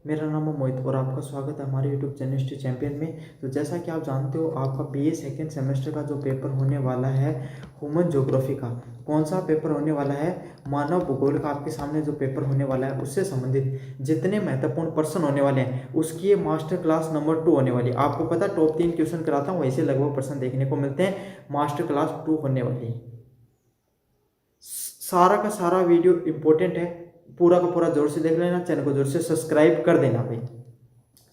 मेरा नाम है मोहित और आपका स्वागत है हमारे यूट्यूब चैनल हिस्ट्री चैंपियन में। तो जैसा कि आप जानते हो, आपका बीए सेकेंड सेमेस्टर का जो पेपर होने वाला है ह्यूमन ज्योग्राफी का, कौन सा पेपर होने वाला है, मानव भूगोल का आपके सामने जो पेपर होने वाला है उससे संबंधित जितने महत्वपूर्ण प्रश्न होने वाले हैं उसकी ये मास्टर क्लास नंबर 2 होने वाली है। आपको पता टॉप 3 क्वेश्चन कराता हूँ, वैसे लगभग प्रश्न देखने को मिलते हैं। मास्टर क्लास 2 होने वाली है। सारा का सारा वीडियो इंपॉर्टेंट है, पूरा का पूरा जोर से देख लेना, चैनल को जोर से सब्सक्राइब कर देना भाई।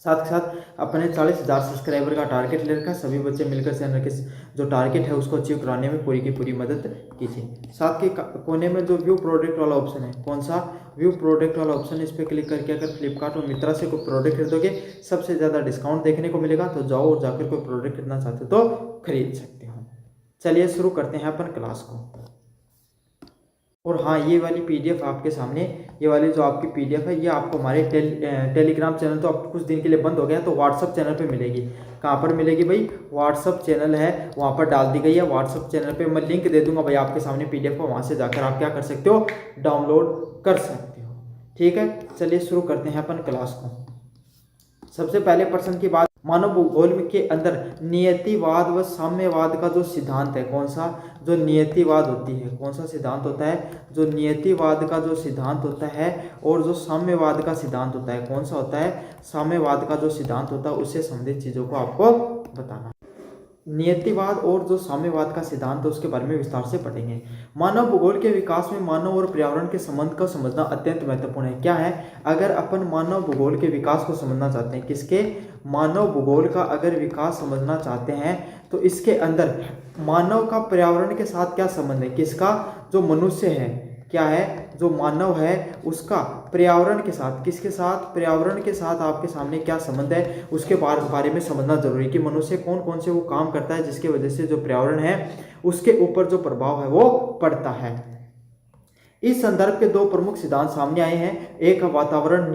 साथ के साथ अपने 40,000 सब्सक्राइबर का टारगेट ले रखा, सभी बच्चे मिलकर चैनल के जो टारगेट है उसको अचीव कराने में पूरी की पूरी मदद कीजिए। साथ के कोने में जो व्यू प्रोडक्ट वाला ऑप्शन है, कौन सा व्यू प्रोडक्ट वाला ऑप्शन है, इस पर क्लिक करके अगर फ्लिपकार्ट और मित्रा से कोई प्रोडक्ट खरीदोगे सबसे ज़्यादा डिस्काउंट देखने को मिलेगा। तो जाओ और जाकर कोई प्रोडक्ट खरीदना चाहते हो तो खरीद सकते हो। चलिए शुरू करते हैं अपन क्लास को। और हाँ, ये वाली पीडीएफ आपके सामने, ये वाली जो आपकी पीडीएफ है ये आपको हमारे टेलीग्राम चैनल तो अब कुछ दिन के लिए बंद हो गया, तो व्हाट्सअप चैनल पे मिलेगी। कहाँ पर मिलेगी भाई? व्हाट्सअप चैनल है वहाँ पर डाल दी गई है। व्हाट्सअप चैनल पे मैं लिंक दे दूंगा भाई आपके सामने पीडीएफ को, वहाँ से जाकर आप क्या कर सकते हो, डाउनलोड कर सकते हो। ठीक है, चलिए शुरू करते हैं अपन क्लास को। सबसे पहले प्रश्न की बात, मानव भूगोल के अंदर नियतिवाद व साम्यवाद का जो सिद्धांत है, कौन सा, जो नियतिवाद होती है, कौन सा सिद्धांत होता है, जो नियतिवाद का जो सिद्धांत होता है और जो साम्यवाद का सिद्धांत होता है, कौन सा होता है, साम्यवाद का जो सिद्धांत होता है उससे संबंधित चीजों को आपको बताना। नियतिवाद और जो साम्यवाद का सिद्धांत है उसके बारे में विस्तार से पढ़ेंगे। मानव भूगोल के विकास में मानव और पर्यावरण के संबंध को समझना अत्यंत महत्वपूर्ण है। क्या है? अगर अपन मानव भूगोल के विकास को समझना चाहते हैं, किसके, मानव भूगोल का अगर विकास समझना चाहते हैं तो इसके अंदर मानव का पर्यावरण के साथ क्या संबंध है, किसका, जो मनुष्य है, क्या है, जो मानव है उसका पर्यावरण के साथ, किसके साथ, पर्यावरण के साथ आपके सामने क्या संबंध है उसके बारे में समझना जरूरी है कि मनुष्य कौन कौन से वो काम करता है जिसकी वजह से जो पर्यावरण है उसके ऊपर जो प्रभाव है वो पड़ता है। इस संदर्भ के दो प्रमुख सिद्धांत सामने आए हैं। एक है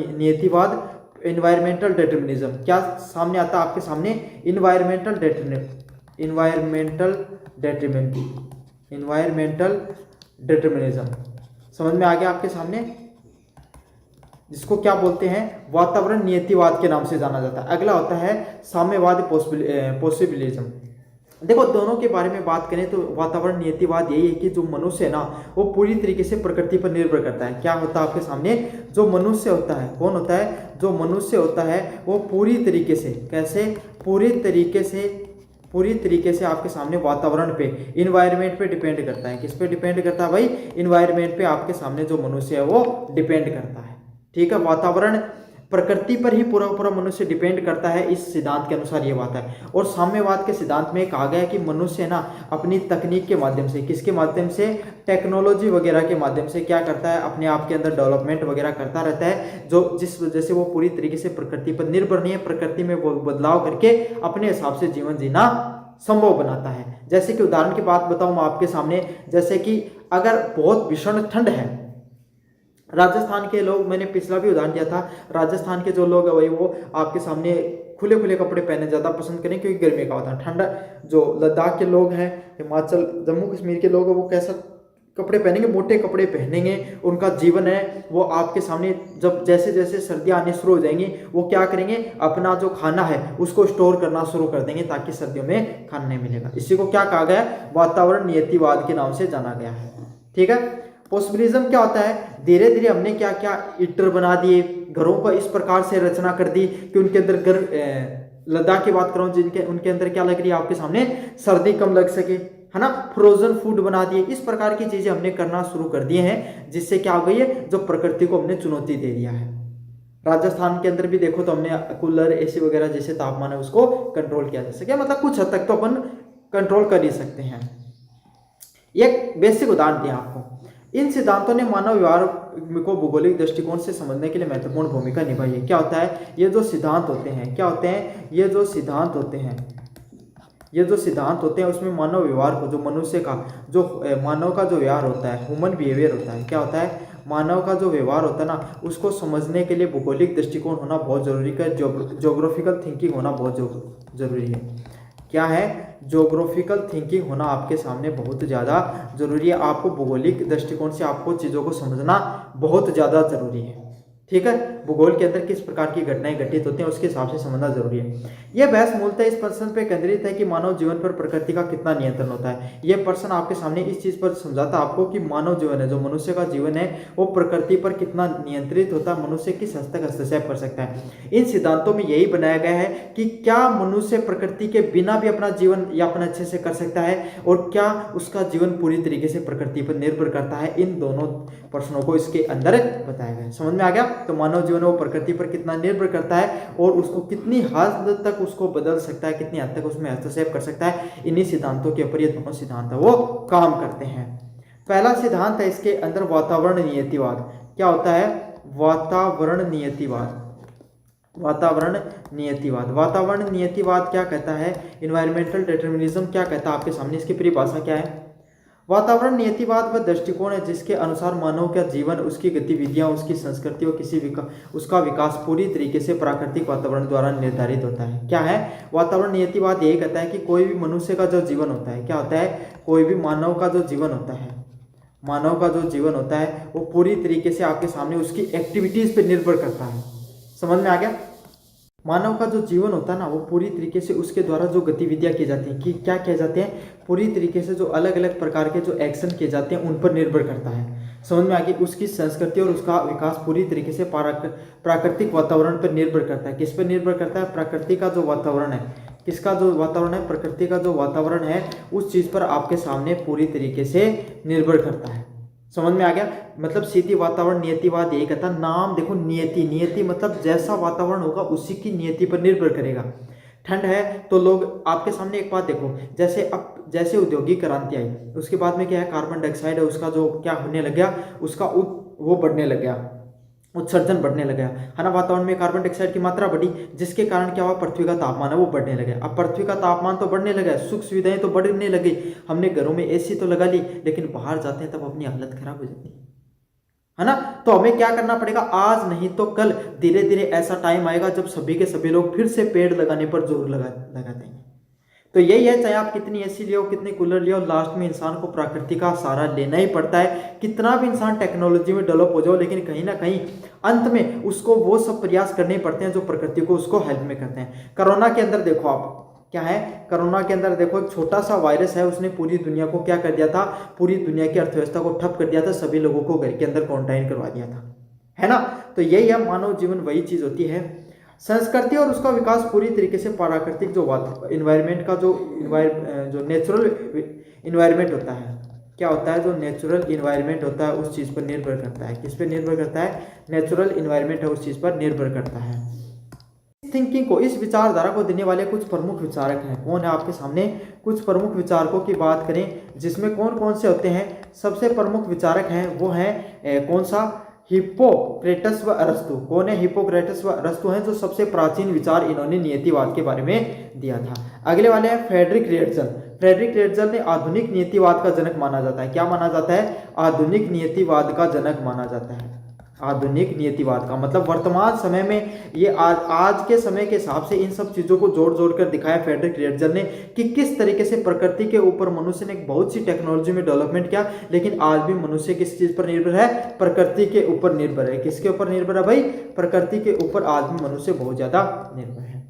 नियतिवाद, इन्वायरमेंटल डिटर्मिनिज्म। क्या सामने आता है आपके सामने? इन्वायरमेंटल डिटर्मिनिज्म समझ में आ गया आपके सामने, जिसको क्या बोलते हैं, वातावरण नियतिवाद के नाम से जाना जाता है। अगला होता है साम्यवाद पॉसिबिलिज्म। देखो दोनों के बारे में बात करें तो वातावरण नियतिवाद यही है कि जो मनुष्य है ना वो पूरी तरीके से प्रकृति पर निर्भर करता है। क्या होता है आपके सामने? जो मनुष्य होता है, कौन होता है, जो मनुष्य होता है वो पूरी तरीके से, कैसे, पूरी तरीके से आपके सामने वातावरण पे, इन्वायरमेंट पे डिपेंड करता है। किस पे डिपेंड करता है भाई? इन्वायरमेंट पे आपके सामने जो मनुष्य है वो डिपेंड करता है। ठीक है, वातावरण, प्रकृति पर ही पूरा पूरा मनुष्य डिपेंड करता है, इस सिद्धांत के अनुसार ये बात है। और साम्यवाद के सिद्धांत में कहा गया है कि मनुष्य ना अपनी तकनीक के माध्यम से, किसके माध्यम से, टेक्नोलॉजी वगैरह के माध्यम से क्या करता है, अपने आप के अंदर डेवलपमेंट वगैरह करता रहता है, जो जिस वजह से वो पूरी तरीके से प्रकृति पर निर्भर नहीं है, प्रकृति में वो बदलाव करके अपने हिसाब से जीवन जीना संभव बनाता है। जैसे कि उदाहरण की बात बताऊं मैं आपके सामने, जैसे कि अगर बहुत भीषण ठंड है, राजस्थान के लोग, मैंने पिछला भी उदाहरण दिया था, राजस्थान के जो लोग है वही वो आपके सामने खुले खुले कपड़े पहने ज़्यादा पसंद करें क्योंकि गर्मी का होता है। ठंडा जो लद्दाख के लोग हैं, हिमाचल जम्मू कश्मीर के लोग हैं, वो कैसा कपड़े पहनेंगे, मोटे कपड़े पहनेंगे। उनका जीवन है वो आपके सामने, जब जैसे जैसे सर्दियाँ आने शुरू हो जाएंगी वो क्या करेंगे, अपना जो खाना है उसको स्टोर करना शुरू कर देंगे ताकि सर्दियों में खाना नहीं मिलेगा। इसी को क्या कहा गया है? वातावरण नियतिवाद के नाम से जाना गया है। ठीक है। पॉसिबिलिज्म क्या होता है? धीरे धीरे हमने क्या क्या ईंटर बना दिए, घरों को इस प्रकार से रचना कर दी कि उनके अंदर लद्दाख की बात करूं जिनके उनके अंदर क्या लग रही है आपके सामने, सर्दी कम लग सके, है ना, फ्रोजन फूड बना दिए। इस प्रकार की चीजें हमने करना शुरू कर दिए हैं, जिससे क्या हो गई है, जो प्रकृति को हमने चुनौती दे दिया है। राजस्थान के अंदर भी देखो तो हमने कूलर, एसी वगैरह जैसे तापमान है उसको कंट्रोल किया जा सके, मतलब कुछ हद तक तो अपन कंट्रोल कर ही सकते हैं। एक बेसिक उदाहरण दिया आपको। इन सिद्धांतों ने मानव व्यवहार को भौगोलिक दृष्टिकोण से समझने के लिए महत्वपूर्ण भूमिका निभाई है। क्या होता है? ये जो सिद्धांत होते हैं, क्या होते हैं, ये जो सिद्धांत होते हैं उसमें मानव व्यवहार को, जो मनुष्य का, जो मानव का जो व्यवहार होता है, ह्यूमन बिहेवियर होता है, क्या होता है, मानव का जो व्यवहार होता है ना उसको समझने के लिए भौगोलिक दृष्टिकोण होना बहुत जरूरी है, ज्योग्राफिकल थिंकिंग होना बहुत जरूरी है। क्या है? ज्योग्राफिकल थिंकिंग होना आपके सामने बहुत ज़्यादा जरूरी है। आपको भौगोलिक दृष्टिकोण से आपको चीज़ों को समझना बहुत ज़्यादा जरूरी है। ठीक है, भूगोल के अंदर किस प्रकार की घटनाएं घटित होती हैं उसके हिसाब से समझना जरूरी है। यह बहस मूलतः इस प्रश्न पर केंद्रित है कि मानव जीवन पर प्रकृति का कितना नियंत्रण होता है। यह प्रश्न आपके सामने इस चीज पर समझाता है आपको कि मानव जीवन है, जो मनुष्य का जीवन है, वो प्रकृति पर कितना नियंत्रित होता है, मनुष्य किस हद तक हस्तक्षेप कर सकता है। इन सिद्धांतों में यही बनाया गया है कि क्या मनुष्य प्रकृति के बिना भी अपना जीवन यापन अच्छे से कर सकता है, और क्या उसका जीवन पूरी तरीके से प्रकृति पर निर्भर करता है। इन दोनों प्रश्नों को इसके अंदर बताया गया है। समझ में आ गया? तो मानव जीवन वो प्रकृति पर कितना निर्भर करता है और उसको कितनी हद तक उसको बदल सकता है, कितनी हद तक उसमें हस्तक्षेप कर सकता है। इन्हीं सिद्धांतों के ऊपर ये दोनों सिद्धांत है वो काम करते हैं। पहला सिद्धांत है इसके अंदर वातावरण नियतिवाद। क्या होता है? वातावरण नियतिवाद। वातावरण नियतिवाद। वातावरण नियतिवाद क्या कहता है? इन्वायरमेंटल डिटर्मिनिज्म क्या कहता है आपके सामने, इसकी परिभाषा क्या है? वातावरण नियतिवाद वह दृष्टिकोण है जिसके अनुसार मानव का जीवन, उसकी गतिविधियां, उसकी संस्कृति और उसका विकास पूरी तरीके से प्राकृतिक वातावरण द्वारा निर्धारित होता है। क्या है? वातावरण नियतिवाद यही कहता है कि कोई भी मनुष्य का जो जीवन होता है, क्या होता है? कोई भी मानव का जो जीवन होता है, मानव का जो जीवन होता है वो पूरी तरीके से आपके सामने उसकी एक्टिविटीज पे निर्भर करता है। समझ में आ गया? मानव का जो जीवन होता है ना, वो पूरी तरीके से उसके द्वारा जो गतिविधियां की जाती हैं, कि क्या किए जाते हैं, पूरी तरीके से जो अलग अलग प्रकार के जो एक्शन किए जाते हैं उन पर निर्भर करता है। समझ में आ गई? उसकी संस्कृति और उसका विकास पूरी तरीके से प्राकृतिक वातावरण पर निर्भर करता है। किस पर निर्भर करता है? प्रकृति का जो वातावरण है, किसका जो वातावरण है, प्रकृति का जो वातावरण है, उस चीज पर आपके सामने पूरी तरीके से निर्भर करता है। समझ में आ गया? मतलब सीधी वातावरण नियतिवाद यही कहता है। नाम देखो, नियति, नियति मतलब जैसा वातावरण होगा उसी की नियति पर निर्भर करेगा। ठंड है तो लोग, आपके सामने एक बात देखो, जैसे औद्योगिक क्रांति आई उसके बाद में क्या है, कार्बन डाइऑक्साइड है उसका जो क्या होने लग गया, उसका वो बढ़ने लग गया, उत्सर्जन बढ़ने लगा है ना। वातावरण में कार्बन डाइऑक्साइड की मात्रा बढ़ी, जिसके कारण क्या हुआ, पृथ्वी का तापमान है वो बढ़ने लगा। अब पृथ्वी का तापमान तो बढ़ने लगा, सुख सुविधाएं तो बढ़ने लगी, हमने घरों में एसी तो लगा ली, लेकिन बाहर जाते हैं तब अपनी हालत खराब हो जाती है ना। तो हमें क्या करना पड़ेगा, आज नहीं तो कल धीरे धीरे ऐसा टाइम आएगा जब सभी के सभी लोग फिर से पेड़ लगाने पर जोर लगाते हैं। तो यही है, चाहे आप कितनी एसी लियो, कितने कूलर लियो, लास्ट में इंसान को प्रकृति का सहारा लेना ही पड़ता है। कितना भी इंसान टेक्नोलॉजी में डेवलप हो जाओ, लेकिन कहीं ना कहीं अंत में उसको वो सब प्रयास करने पड़ते हैं जो प्रकृति को उसको हेल्प में करते हैं। कोरोना के अंदर देखो आप, क्या है, कोरोना के अंदर देखो एक छोटा सा वायरस है, उसने पूरी दुनिया को क्या कर दिया था, पूरी दुनिया की अर्थव्यवस्था को ठप कर दिया था, सभी लोगों को घर के अंदर क्वारंटाइन करवा दिया था, है ना। तो यही है, मानव जीवन वही चीज होती है। संस्कृति और उसका विकास पूरी तरीके से प्राकृतिक जो इन्वायरमेंट का जो नेचुरल इन्वायरमेंट होता है, क्या होता है, जो नेचुरल इन्वायरमेंट होता है उस चीज़ पर निर्भर करता है। किस पर निर्भर करता है? नेचुरल इन्वायरमेंट है उस चीज़ पर निर्भर करता है। थिंकिंग को, इस विचारधारा को देने वाले कुछ प्रमुख विचारक हैं। कौन है आपके सामने? कुछ प्रमुख विचारकों की बात करें जिसमें कौन कौन से होते हैं। सबसे प्रमुख विचारक हैं वो हैं कौन सा, हिप्पोक्रेटस व अरस्तु। कौन है? हिप्पोक्रेटस व अरस्तु हैं जो सबसे प्राचीन विचार इन्होंने नियतिवाद के बारे में दिया था। अगले वाले हैं फ्रेडरिक रेटजल। फ्रेडरिक रेटजल ने आधुनिक नियतिवाद का जनक माना जाता है। क्या माना जाता है? आधुनिक नियतिवाद का जनक माना जाता है। आधुनिक नियतिवाद का मतलब वर्तमान समय में ये आज के समय के हिसाब से इन सब चीज़ों को जोड़ जोड़ कर दिखाया फ्रेडरिक रेटजल ने कि किस तरीके से प्रकृति के ऊपर मनुष्य ने बहुत सी टेक्नोलॉजी में डेवलपमेंट किया, लेकिन आज भी मनुष्य किस चीज़ पर निर्भर है? प्रकृति के ऊपर निर्भर है। किसके ऊपर निर्भर है भाई? प्रकृति के ऊपर आज भी मनुष्य बहुत ज़्यादा निर्भर है।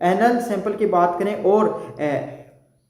एलन सैंपल की बात करें और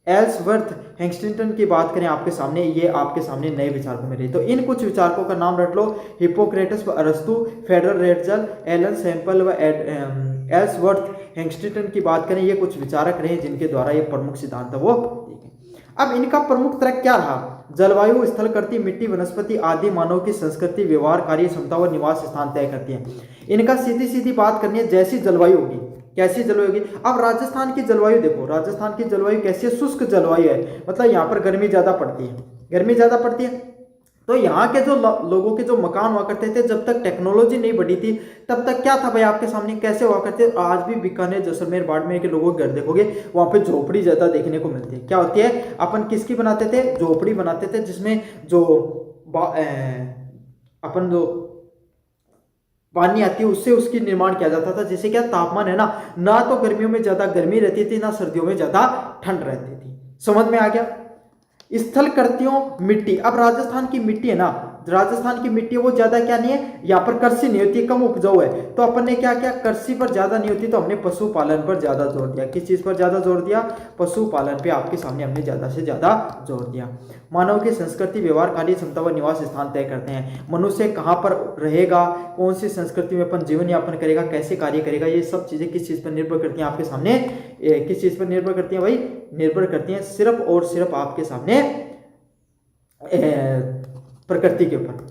एल्सवर्थ हेंस्टिंगटन की बात करें आपके सामने, ये आपके सामने नए विचारकों में रहे। तो इन कुछ विचारकों का नाम रट लो, हिप्पोक्रेटस व अरस्तु, फ्रेडरिक रेटजल, एलन सैंपल व एल्सवर्थ हेंस्टिंगटन की बात करें, ये कुछ विचारक रहे जिनके द्वारा ये प्रमुख सिद्धांत है वो देखें। अब इनका प्रमुख तर्क क्या रहा? जलवायु, स्थलकृति, मिट्टी, वनस्पति आदि मानव की संस्कृति, व्यवहार, कार्य क्षमता व निवास स्थान तय करती है। इनका सीधी सीधी बात करनी है, जैसी जलवायु होगी, कैसी जलवायु होगी। अब राजस्थान की जलवायु देखो, राजस्थान की जलवायु कैसी है? शुष्क जलवायु है, मतलब यहाँ पर गर्मी ज्यादा पड़ती है, गर्मी ज्यादा पड़ती है। तो यहाँ के जो लोगों के जो मकान हुआ करते थे, जब तक टेक्नोलॉजी नहीं बढ़ी थी तब तक क्या था भाई आपके सामने, कैसे हुआ करते? आज भी बीकानेर, जैसलमेर, बाड़मेर के लोगों के घर देखोगे वहां पे झोपड़ी ज्यादा देखने को मिलती है। क्या होती है? अपन किसकी बनाते थे? झोपड़ी बनाते थे, जिसमें जो अपन जो पानी आती है उससे उसकी निर्माण किया जाता था। जैसे क्या तापमान है ना तो गर्मियों में ज्यादा गर्मी रहती थी, ना सर्दियों में ज्यादा ठंड रहती थी। समझ में आ गया? स्थल कृतियों, मिट्टी। अब राजस्थान की मिट्टी है ना राजस्थान की मिट्टी वो ज्यादा क्या नहीं है, यहाँ पर कृषि नहीं होती, कम उपजाऊ है, तो अपन ने क्या किया, कृषि पर ज्यादा नहीं होती तो हमने पशुपालन पर ज्यादा जोर दिया। किस चीज पर ज्यादा जोर दिया, पशुपालन पे आपके सामने हमने ज्यादा से ज्यादा जोर दिया। मानव की संस्कृति, व्यवहार, कार्य क्षमता व निवास स्थान तय करते हैं। मनुष्य कहाँ पर रहेगा, कौन सी संस्कृति में अपन जीवन यापन करेगा, कैसे कार्य करेगा, ये सब चीजें किस चीज पर निर्भर करती हैं आपके सामने, किस चीज पर निर्भर करती हैं भाई, निर्भर करती हैं सिर्फ और सिर्फ आपके सामने प्रकृति के ऊपर।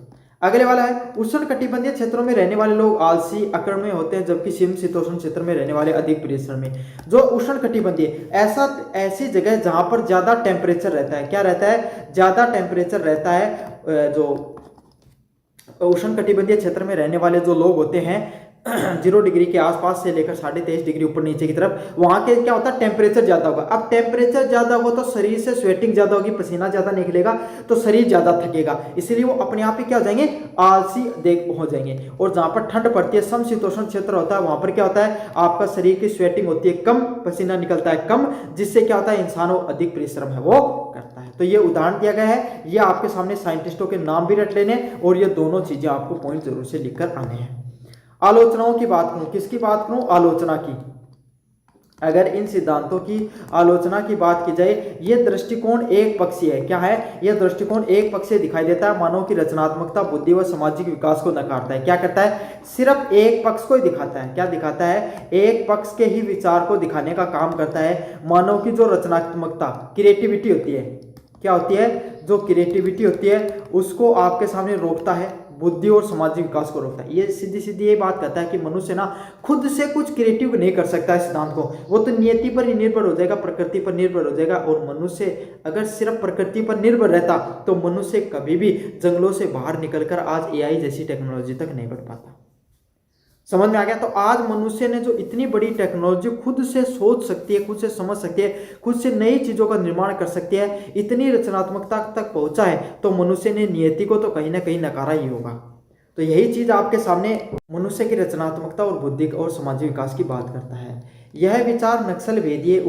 अगले वाला है, उष्ण कटिबंधीय क्षेत्रों में रहने वाले लोग आलसी, अकर्मण्य होते हैं, जबकि समशीतोष्ण क्षेत्र में रहने वाले अधिक परिश्रमी। जो उष्ण कटिबंधीय, ऐसी जगह जहां पर ज्यादा टेम्परेचर रहता है, क्या रहता है, ज्यादा टेम्परेचर रहता है। जो उष्ण कटिबंधीय क्षेत्र में रहने वाले जो लोग होते हैं 0 डिग्री के आसपास से लेकर 23.5 डिग्री ऊपर नीचे की तरफ, वहां के क्या होता है, टेम्परेचर ज्यादा होगा। अब टेम्परेचर ज्यादा होगा तो शरीर से स्वेटिंग ज्यादा होगी, पसीना ज्यादा निकलेगा, तो शरीर ज्यादा थकेगा, इसलिए वो अपने आप ही क्या हो जाएंगे, आलसी हो जाएंगे। और जहां पर ठंड पड़ती है, समशीतोष्ण क्षेत्र होता है, वहां पर क्या होता है, आपका शरीर की स्वेटिंग होती है कम, पसीना निकलता है कम, जिससे क्या होता है, इंसान अधिक परिश्रम है वो करता है। तो ये उदाहरण दिया गया है, ये आपके सामने साइंटिस्टों के नाम भी रट लेने, और ये दोनों चीजें आपको पॉइंट जरूर से लिखकर आने हैं। आलोचनाओं की बात करूं, किसकी बात करूं, आलोचना की। अगर इन सिद्धांतों की आलोचना की बात की जाए, यह दृष्टिकोण एक पक्षीय है। क्या है, यह दृष्टिकोण एक पक्षीय दिखाई देता है, मानव की रचनात्मकता, बुद्धि व सामाजिक विकास को नकारता है। क्या करता है, सिर्फ एक पक्ष को ही दिखाता है। क्या दिखाता है, एक पक्ष के ही विचार को दिखाने का काम करता है। मानव की जो रचनात्मकता, क्रिएटिविटी होती है, क्या होती है, जो क्रिएटिविटी होती है, उसको आपके सामने रोकता है, बुद्धि और सामाजिक विकास को रोकता है। ये सीधी सीधी ये बात कहता है कि मनुष्य ना खुद से कुछ क्रिएटिव नहीं कर सकता है सिद्धांत को, वो तो नियति पर ही निर्भर हो जाएगा, प्रकृति पर निर्भर हो जाएगा। और मनुष्य अगर सिर्फ प्रकृति पर निर्भर रहता तो मनुष्य कभी भी जंगलों से बाहर निकलकर आज एआई जैसी टेक्नोलॉजी तक नहीं बढ़ पाता। समझ में आ गया। तो आज मनुष्य ने जो इतनी बड़ी टेक्नोलॉजी खुद से सोच सकती है, खुद से समझ सकती है, खुद से नई चीजों का निर्माण कर सकती है, इतनी रचनात्मकता तक पहुंचा है, तो मनुष्य ने नियति को तो कहीं ना कहीं नकारा ही होगा। तो यही चीज आपके सामने मनुष्य की रचनात्मकता और बुद्धि और सामाजिक विकास की बात करता है। यह विचार नक्सल भेदीय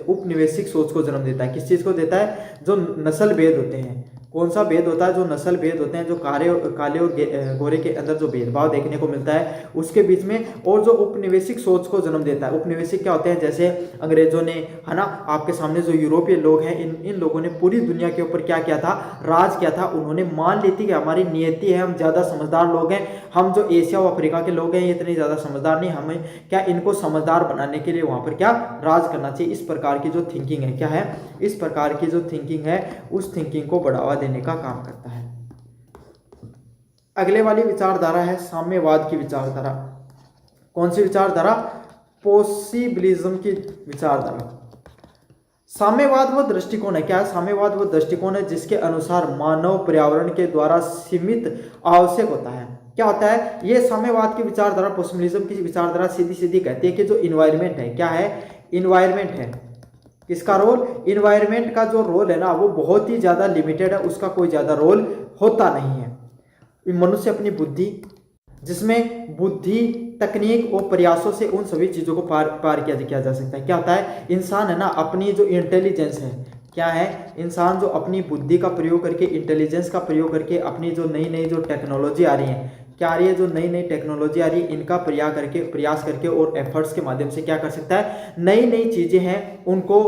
उपनिवेशिक सोच को जन्म देता है। किस चीज को देता है, जो नस्ल भेद होते हैं। कौन सा भेद होता है, जो नस्ल भेद होते हैं, जो काले और गोरे के अंदर जो भेदभाव देखने को मिलता है उसके बीच में, और जो उपनिवेशिक सोच को जन्म देता है। उपनिवेशिक क्या होते हैं, जैसे अंग्रेजों ने, है ना, आपके सामने जो यूरोपीय लोग हैं, इन लोगों ने पूरी दुनिया के ऊपर क्या किया था, राज किया था। उन्होंने मान ली थी कि हमारी नियति है, हम ज्यादा समझदार लोग हैं, हम जो एशिया और अफ्रीका के लोग हैं ये इतने ज्यादा समझदार नहीं, हमें क्या इनको समझदार बनाने के लिए वहां पर क्या राज करना चाहिए। इस प्रकार की जो थिंकिंग है, क्या है, इस प्रकार की जो थिंकिंग है, उस थिंकिंग को बढ़ावा देने का काम करता है। अगले वाली विचारधारा है साम्यवाद की विचारधारा। कौन सी विचारधारा, पॉसिबिलिज्म की विचारधारा। साम्यवाद वो दृष्टिकोण है, क्या है, साम्यवाद वो दृष्टिकोण है जिसके अनुसार मानव पर्यावरण के द्वारा सीमित आवश्यक होता है। क्या होता है, ये साम्यवाद की विचारधारा, पॉसिबिलिज्म की विचारधारा सीधी सीधी कहती है कि जो इन्वायरमेंट है, क्या है, इन्वायरमेंट है, किसका रोल, इन्वायरमेंट का जो रोल है ना वो बहुत ही ज्यादा लिमिटेड है, उसका कोई ज्यादा रोल होता नहीं है। मनुष्य अपनी बुद्धि, जिसमें बुद्धि, तकनीक और प्रयासों से उन सभी चीजों को पार किया जा सकता है। क्या होता है, इंसान है ना, अपनी जो इंटेलिजेंस है, क्या है, इंसान जो अपनी बुद्धि का प्रयोग करके, इंटेलिजेंस का प्रयोग करके, अपनी जो नई नई जो टेक्नोलॉजी आ रही है, क्या आ रही है, जो नई नई टेक्नोलॉजी आ रही है, इनका प्रयास करके और एफर्ट्स के माध्यम से क्या कर सकता है, नई नई चीजें हैं उनको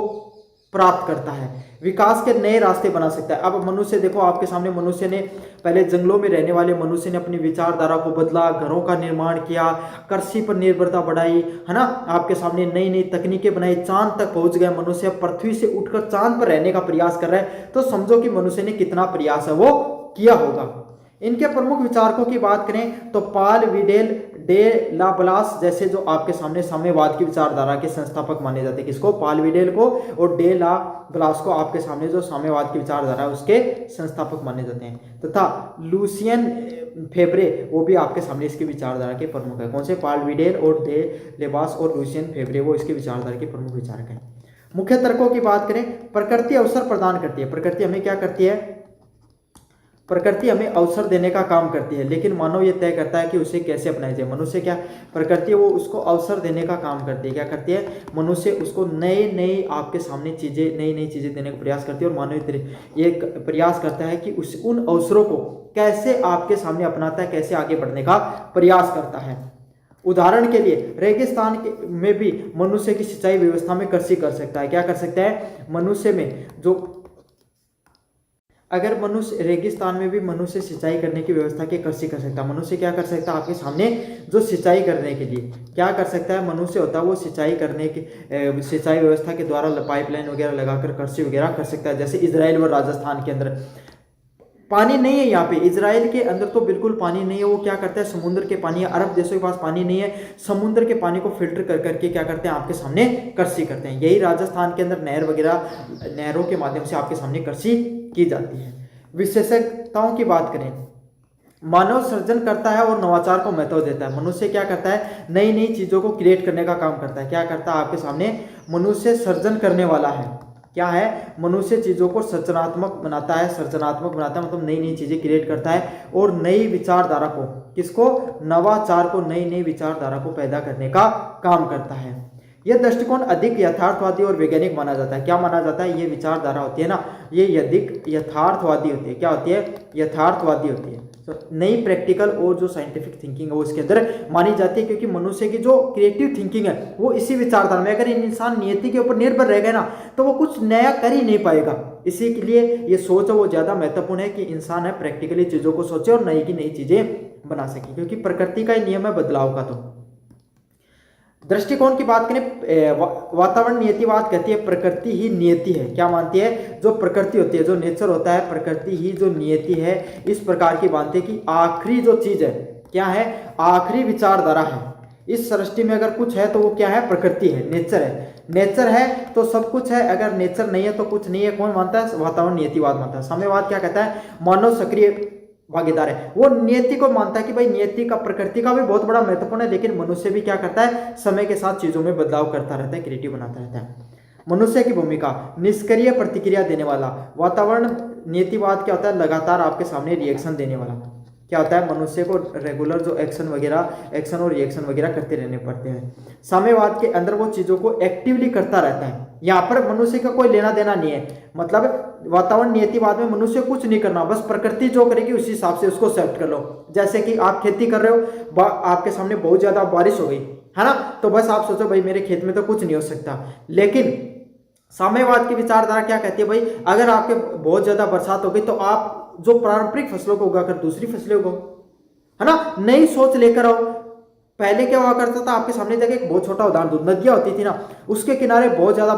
प्राप्त करता है, विकास के नए रास्ते बना सकता है। अब मनुष्य देखो, आपके सामने मनुष्य ने पहले जंगलों में रहने वाले मनुष्य ने अपनी विचारधारा को बदला, घरों का निर्माण किया, कृषि पर निर्भरता बढ़ाई, है ना, आपके सामने नई नई तकनीकें बनाई, चांद तक पहुंच गया मनुष्य, पृथ्वी से उठकर चांद पर रहने का प्रयास कर रहा है। तो समझो कि मनुष्य ने कितना प्रयास है वो किया होगा। इनके प्रमुख विचारकों की बात करें तो पाल विडेल, डे लाप्लास जैसे जो आपके सामने साम्यवाद की विचारधारा के संस्थापक माने जाते हैं। किसको, पाल विडेल को और डे लाप्लास को आपके सामने जो साम्यवाद की विचारधारा है उसके संस्थापक माने जाते हैं। तथा लुसियन फेब्रे वो भी आपके सामने इसकी विचारधारा के प्रमुख है। कौन से, पाल विडेल और डे लाप्लास और लुसियन फेब्रे वो इसकी विचारधारा के प्रमुख विचारक हैं। मुख्य तर्कों की बात करें, प्रकृति अवसर प्रदान करती है। प्रकृति हमें क्या करती है, प्रकृति हमें अवसर देने का काम करती है, लेकिन मानव ये तय करता है कि उसे कैसे अपनाया जाए। मनुष्य क्या, प्रकृति वो उसको अवसर देने का काम करती है। क्या करती है, मनुष्य उसको नए नए आपके सामने चीज़ें, नई नई चीज़ें देने का प्रयास करती है, और मानव ये प्रयास करता है कि उन अवसरों को कैसे आपके सामने अपनाता है, कैसे आगे बढ़ने का प्रयास करता है। उदाहरण के लिए रेगिस्तान में भी मनुष्य की सिंचाई व्यवस्था में कृषि कर सकता है। क्या कर सकता है, मनुष्य में जो, अगर मनुष्य रेगिस्तान में भी मनुष्य सिंचाई करने की व्यवस्था की कृषि कर सकता है। मनुष्य क्या कर सकता है, आपके सामने जो सिंचाई करने के लिए क्या कर सकता है, मनुष्य होता है वो सिंचाई करने की सिंचाई व्यवस्था के द्वारा पाइपलाइन वगैरह लगाकर कृषि वगैरह कर सकता है। जैसे इजराइल व राजस्थान के अंदर पानी नहीं है, यहाँ पे इजराइल के अंदर तो बिल्कुल पानी नहीं है, वो क्या करता है, समुद्र के पानी है, अरब देशों के पास पानी नहीं है, समुद्र के पानी को फिल्टर कर करके क्या करते हैं, आपके सामने कृषि करते हैं। यही राजस्थान के अंदर नहर वगैरह, नहरों के माध्यम से आपके सामने कृषि की जाती है। विशेषताओं की बात करें, मानव सृजन करता है और नवाचार को महत्व देता है। मनुष्य क्या करता है, नई नई चीजों को क्रिएट करने का काम करता है। क्या करता है, आपके सामने मनुष्य सृजन करने वाला है। क्या है, मनुष्य चीज़ों को सृजनात्मक बनाता है, सृजनात्मक बनाता है मतलब नई नई चीज़ें क्रिएट करता है, और नई विचारधारा को, किसको, नवाचार को, नई नई विचारधारा को पैदा करने का काम करता है। यह दृष्टिकोण अधिक यथार्थवादी और वैज्ञानिक माना जाता है। क्या माना जाता है, ये विचारधारा होती है ना, ये अधिक यथार्थवादी होती है। क्या होती है, यथार्थवादी होती है। तो नई प्रैक्टिकल और जो साइंटिफिक थिंकिंग है वो इसके अंदर मानी जाती है, क्योंकि मनुष्य की जो क्रिएटिव थिंकिंग है वो इसी विचारधारा में, अगर इंसान नियति के ऊपर निर्भर रहेगा ना तो वो कुछ नया कर ही नहीं पाएगा। इसी के लिए ये सोच है वो ज़्यादा महत्वपूर्ण है कि इंसान है प्रैक्टिकली चीज़ों को सोचे और नई की नई चीज़ें बना सके, क्योंकि प्रकृति का ही नियम है बदलाव का। तो दृष्टिकोण की बात करें, वातावरण नियतिवाद कहती है प्रकृति ही नियति है। क्या मानती है, जो प्रकृति होती है, जो नेचर होता है, प्रकृति ही जो नियति है, इस प्रकार की मानती है कि आखिरी जो चीज है क्या है, आखिरी विचारधारा है इस सृष्टि में। अगर कुछ है तो वो क्या है, प्रकृति है, नेचर है। नेचर है तो सब कुछ है, अगर नेचर नहीं है तो कुछ नहीं है। कौन मानता है, वातावरण नियतिवाद मानता है। साम्यवाद क्या कहता है, मानव सक्रिय भागीदार है, वो नियति को मानता है कि भाई नियति का, प्रकृति का भी बहुत बड़ा महत्वपूर्ण है, लेकिन मनुष्य भी क्या करता है, समय के साथ चीजों में बदलाव करता रहता है, क्रिएटिव बनाता रहता है। मनुष्य की भूमिका, निष्क्रिय प्रतिक्रिया देने वाला। वातावरण नियतिवाद क्या होता है, लगातार आपके सामने रिएक्शन देने वाला। क्या होता है, मनुष्य को रेगुलर जो एक्शन और रिएक्शन वगैरह करते रहने पड़ते हैं। साम्यवाद के अंदर वो चीजों को एक्टिवली करता रहता है, यहाँ पर मनुष्य का कोई लेना देना नहीं है। मतलब वातावरण नियतिवाद में मनुष्य कुछ नहीं करना, बस प्रकृति जो करेगी उसी हिसाब से उसको एक्सेप्ट कर लो। जैसे कि आप खेती कर रहे हो, आपके सामने बहुत ज्यादा बारिश हो गई है ना, तो बस आप सोचो भाई मेरे खेत में तो कुछ नहीं हो सकता। लेकिन साम्यवाद की विचारधारा क्या कहती है, भाई अगर आपके बहुत ज्यादा बरसात हो गई तो आप जो पारंपरिक फसलों को उगाकर दूसरी फसलें उगाओ, है ना, नई सोच लेकर आओ। पहले क्या हुआ करता था, आपके सामने देखिए एक बहुत छोटा उदाहरण दो, नदियां होती थी ना, उसके किनारे बहुत ज्यादा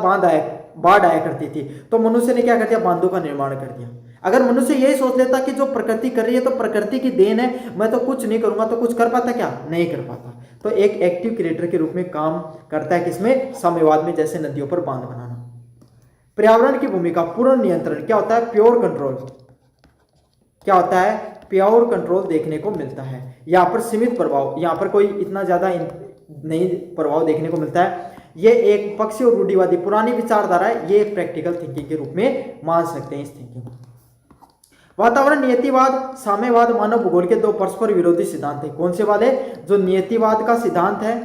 बाढ़ आया करती थी, तो मनुष्य ने क्या कर दिया, बांधों का निर्माण कर दिया। अगर मनुष्य यही सोच लेता कि जो प्रकृति कर रही है तो प्रकृति की देन है, मैं तो कुछ नहीं करूंगा, तो कुछ कर पाता, क्या नहीं कर पाता। तो एक एक्टिव क्रिएटर के रूप में काम करता है किसमें, साम्यवाद में, जैसे नदियों पर बांध बनाना। पर्यावरण की भूमिका, पूर्ण नियंत्रण। क्या होता है, प्योर कंट्रोल। क्या होता है, प्योर कंट्रोल देखने को मिलता है। यहाँ पर सीमित प्रभाव, यहाँ पर कोई इतना ज्यादा नहीं प्रभाव देखने को मिलता है। ये एक पक्षी और रूढ़िवादी पुरानी विचारधारा है, ये प्रैक्टिकल थिंकिंग के रूप में मान सकते हैं इस थिंकिंग को। वातावरण नियतिवाद, साम्यवाद, मानव भूगोल के दो परस्पर विरोधी सिद्धांत है। कौन से वाले, जो नियतिवाद का सिद्धांत है,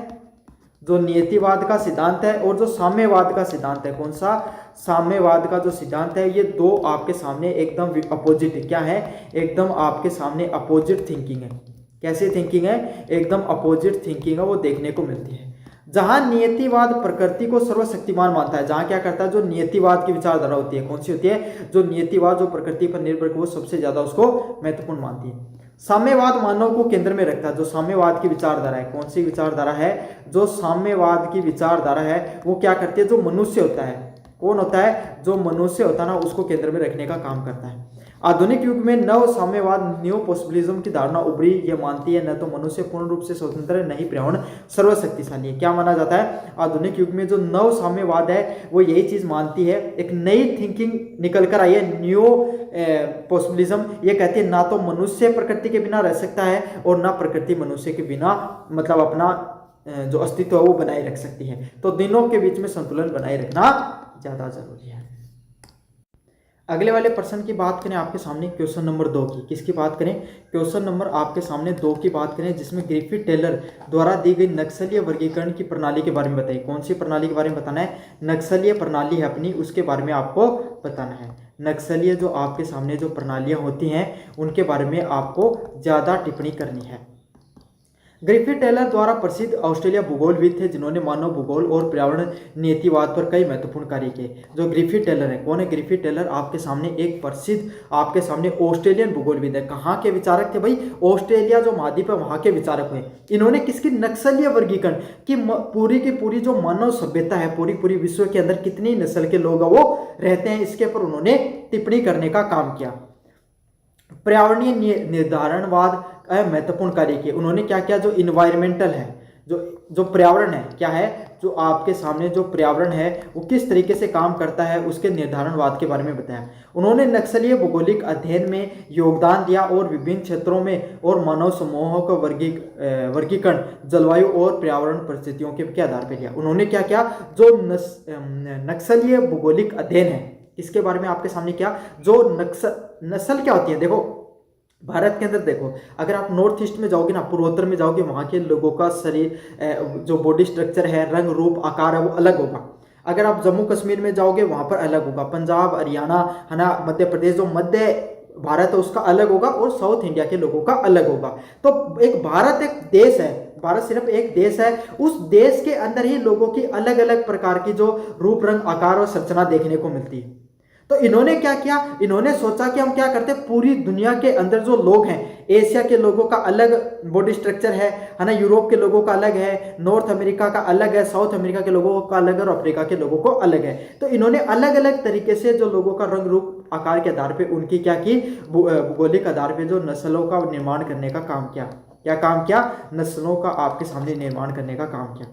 जो नियतिवाद का सिद्धांत है, और जो साम्यवाद का सिद्धांत है। कौन सा, साम्यवाद का जो सिद्धांत है, ये दो आपके सामने एकदम अपोजिट है। क्या है, एकदम आपके सामने अपोजिट थिंकिंग है। कैसी थिंकिंग है, एकदम अपोजिट थिंकिंग है, वो देखने को मिलती है। जहां नियतिवाद प्रकृति को सर्वशक्तिमान मानता है, जहां क्या करता है, जो नियतिवाद की विचारधारा होती है, कौन सी होती है, जो नियतिवाद जो प्रकृति पर निर्भर वो सबसे ज्यादा उसको महत्वपूर्ण मानती है। साम्यवाद मानव को केंद्र में रखता है। जो साम्यवाद की विचारधारा है, कौन सी विचारधारा है, जो साम्यवाद की विचारधारा है, वो क्या करती है, जो मनुष्य होता है, कौन होता है, जो मनुष्य होता है ना, उसको केंद्र में रखने का काम करता है। आधुनिक युग में नव साम्यवाद, न्यू पॉसिबिलिज्म की धारणा उभरी। ये मानती है न तो मनुष्य पूर्ण रूप से स्वतंत्र है, न ही पर्यावरण सर्वशक्तिशाली है। क्या माना जाता है, आधुनिक युग में जो नव साम्यवाद है वो यही चीज मानती है, एक नई थिंकिंग निकल कर आई है, न्यू पॉसिबिलिज्म। ये कहती है ना तो मनुष्य प्रकृति के बिना रह सकता है और ना प्रकृति मनुष्य के बिना मतलब अपना जो अस्तित्व है वो बनाए रख सकती है। तो दोनों के बीच में संतुलन बनाए रखना ज्यादा जरूरी है। अगले वाले प्रश्न की बात करें आपके सामने क्वेश्चन नंबर 2 की, किसकी बात करें, क्वेश्चन नंबर आपके सामने 2 की बात करें, जिसमें ग्रिफिथ टेलर द्वारा दी गई नक्सलीय वर्गीकरण की प्रणाली के बारे में बताइए। कौन सी प्रणाली के बारे में बताना है, नक्सलीय प्रणाली है अपनी, उसके बारे में आपको बताना है। नक्सलीय जो आपके सामने जो प्रणालियां होती हैं उनके बारे में आपको ज़्यादा टिप्पणी करनी है। ग्रिफिथ टेलर द्वारा प्रसिद्ध ऑस्ट्रेलिया भूगोलविद थे जिन्होंने मानव भूगोल और पर्यावरण नीतिवाद पर कई महत्वपूर्ण कार्य किए। जो ग्रिफिथ टेलर है, कौन है ग्रिफिथ टेलर, आपके सामने एक प्रसिद्ध आपके सामने ऑस्ट्रेलियन भूगोलविद है। कहाँ के विचारक थे भाई, ऑस्ट्रेलिया जो महाद्वीप है वहाँ के विचारक हुए। इन्होंने किसकी नक्सलीय वर्गीकरण की पूरी जो मानव सभ्यता है, पूरी विश्व के अंदर कितनी नस्ल के लोग वो रहते हैं, इसके ऊपर उन्होंने टिप्पणी करने का काम किया। पर्यावरणीय निर्धारणवाद महत्वपूर्ण कार्य किए। उन्होंने क्या किया, जो इन्वायरमेंटल है, जो पर्यावरण है, क्या है, जो आपके सामने जो पर्यावरण है वो किस तरीके से काम करता है उसके निर्धारणवाद के बारे में बताया। उन्होंने नक्सलीय भौगोलिक अध्ययन में योगदान दिया और विभिन्न क्षेत्रों में और मानव समूहों का वर्गीकरण जलवायु और पर्यावरण परिस्थितियों के आधार पर किया। उन्होंने क्या किया, जो नक्सलीय भौगोलिक अध्ययन है इसके बारे में आपके सामने क्या, जो नस्ल क्या होती है। देखो भारत के अंदर देखो, अगर आप नॉर्थ ईस्ट में जाओगे ना, पूर्वोत्तर में जाओगे, वहाँ के लोगों का शरीर जो बॉडी स्ट्रक्चर है, रंग रूप आकार है वो अलग होगा। अगर आप जम्मू कश्मीर में जाओगे वहाँ पर अलग होगा, पंजाब हरियाणा है ना, मध्य प्रदेश जो मध्य भारत है उसका अलग होगा और साउथ इंडिया के लोगों का अलग होगा। तो एक भारत एक देश है, भारत सिर्फ एक देश है, उस देश के अंदर ही लोगों की अलग अलग प्रकार की जो रूप रंग आकार और संरचना देखने को मिलती है। तो इन्होंने क्या किया, इन्होंने सोचा कि हम क्या करते हैं, पूरी दुनिया के अंदर जो लोग हैं, एशिया के लोगों का अलग बॉडी स्ट्रक्चर है ना, यूरोप के लोगों का अलग है, नॉर्थ अमेरिका का अलग है, साउथ अमेरिका के लोगों का अलग है और अफ्रीका के लोगों को अलग है। तो इन्होंने अलग अलग तरीके से जो लोगों का रंग रूप आकार के आधार पर उनकी क्या की, भौगोलिक आधार पर जो नस्लों का निर्माण करने का काम किया। क्या काम किया, नस्लों का आपके सामने निर्माण करने का काम किया।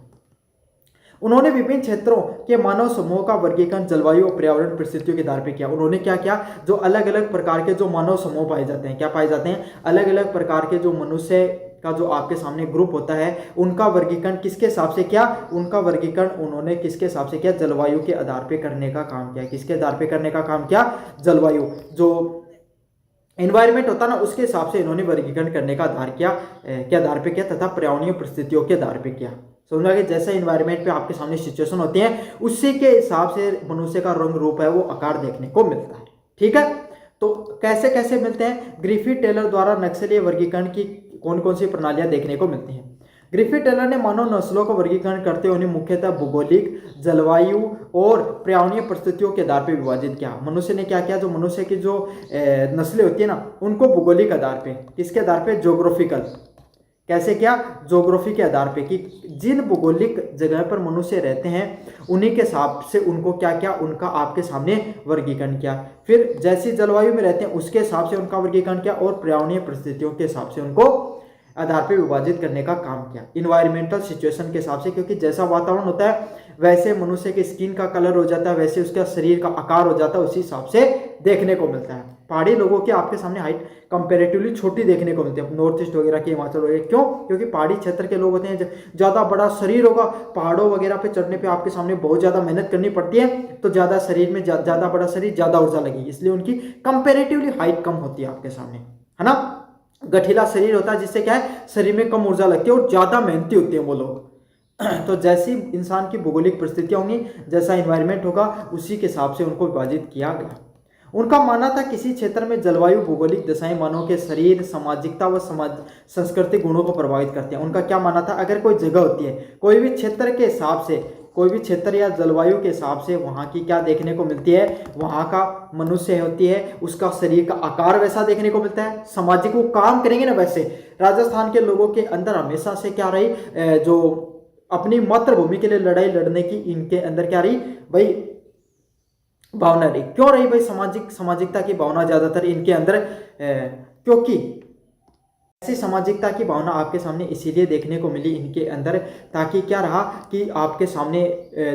उन्होंने विभिन्न क्षेत्रों के मानव समूह का वर्गीकरण जलवायु और पर्यावरण परिस्थितियों के आधार पर किया। उन्होंने क्या किया, जो अलग अलग प्रकार के जो मानव समूह पाए जाते हैं, क्या पाए जाते हैं, अलग अलग प्रकार के जो मनुष्य का जो आपके सामने ग्रुप होता है उनका वर्गीकरण किसके हिसाब से किया, उनका वर्गीकरण उन्होंने किसके हिसाब से किया, जलवायु के आधार पर करने का काम किया। किसके आधार पर करने का काम किया, जलवायु जो एनवायरमेंट होता ना उसके हिसाब से इन्होंने वर्गीकरण करने का आधार किया, के आधार पे किया तथा पर्यावरणीय परिस्थितियों के आधार पे किया। समझा कि जैसे एनवायरमेंट पे आपके सामने सिचुएशन होती है उसी के हिसाब से मनुष्य का रंग रूप है वो आकार देखने को मिलता है। ठीक है, तो कैसे कैसे मिलते हैं, ग्रिफिथ टेलर द्वारा नक्सलीय वर्गीकरण की कौन कौन सी प्रणालियां देखने को मिलती हैं। ग्रिफिथ टेलर ने मानव नस्लों का वर्गीकरण करते हुए उन्हें मुख्यतः भौगोलिक, जलवायु और पर्यावरणीय परिस्थितियों के आधार पर विभाजित किया। मनुष्य ने क्या किया, जो मनुष्य की जो नस्लें होती है ना उनको भौगोलिक आधार पे, किसके आधार पे, ज्योग्राफिकल, कैसे किया, ज्योग्राफी के आधार पे, कि जिन भौगोलिक जगह पर मनुष्य रहते हैं उन्हीं के हिसाब से उनको क्या किया, उनका आपके सामने वर्गीकरण किया। फिर जैसी जलवायु में रहते हैं उसके हिसाब से उनका वर्गीकरण किया और पर्यावरणीय परिस्थितियों के हिसाब से उनको आधार पे विभाजित करने का काम किया। इन्वायरमेंटल सिचुएशन के हिसाब से, क्योंकि जैसा वातावरण होता है वैसे मनुष्य की स्किन का कलर हो जाता है, वैसे उसका शरीर का आकार हो जाता है, उसी हिसाब से देखने को मिलता है। पहाड़ी लोगों की आपके सामने हाइट कंपैरेटिवली छोटी देखने को मिलती है, नॉर्थ ईस्ट वगैरह की, हिमाचल वगैरह। क्यों, क्योंकि पहाड़ी क्षेत्र के लोग होते हैं, ज़्यादा बड़ा शरीर होगा, पहाड़ों वगैरह पे चढ़ने पे आपके सामने बहुत ज़्यादा मेहनत करनी पड़ती है, तो ज़्यादा शरीर में ज़्यादा बड़ा शरीर, ज़्यादा ऊर्जा लगेगी, इसलिए उनकी कंपेरेटिवली हाइट कम होती है आपके सामने, है ना। गठीला शरीर होता है जिससे क्या है, शरीर में कम ऊर्जा लगती है और ज़्यादा मेहनती होते हैं वो लोग। तो जैसी इंसान की भौगोलिक परिस्थितियाँ होंगी, जैसा इन्वायरमेंट होगा, उसी के हिसाब से उनको विभाजित किया गया। उनका मानना था किसी क्षेत्र में जलवायु भौगोलिक दशाएं मानव के शरीर, सामाजिकता व सांस्कृतिक गुणों को प्रभावित करते हैं। उनका क्या मानना था, अगर कोई जगह होती है, कोई भी क्षेत्र के हिसाब से, कोई भी क्षेत्र या जलवायु के हिसाब से वहाँ की क्या देखने को मिलती है, वहाँ का मनुष्य होती है उसका शरीर का आकार वैसा देखने को मिलता है, सामाजिक वो काम करेंगे ना वैसे। राजस्थान के लोगों के अंदर हमेशा से क्या रही, जो अपनी मातृभूमि के लिए लड़ाई लड़ने की इनके अंदर क्या रही भाई, भावना रही। क्यों रही भाई, सामाजिकता की भावना ज्यादातर इनके अंदर, क्योंकि ऐसी सामाजिकता की भावना आपके सामने इसीलिए देखने को मिली इनके अंदर, ताकि क्या रहा कि आपके सामने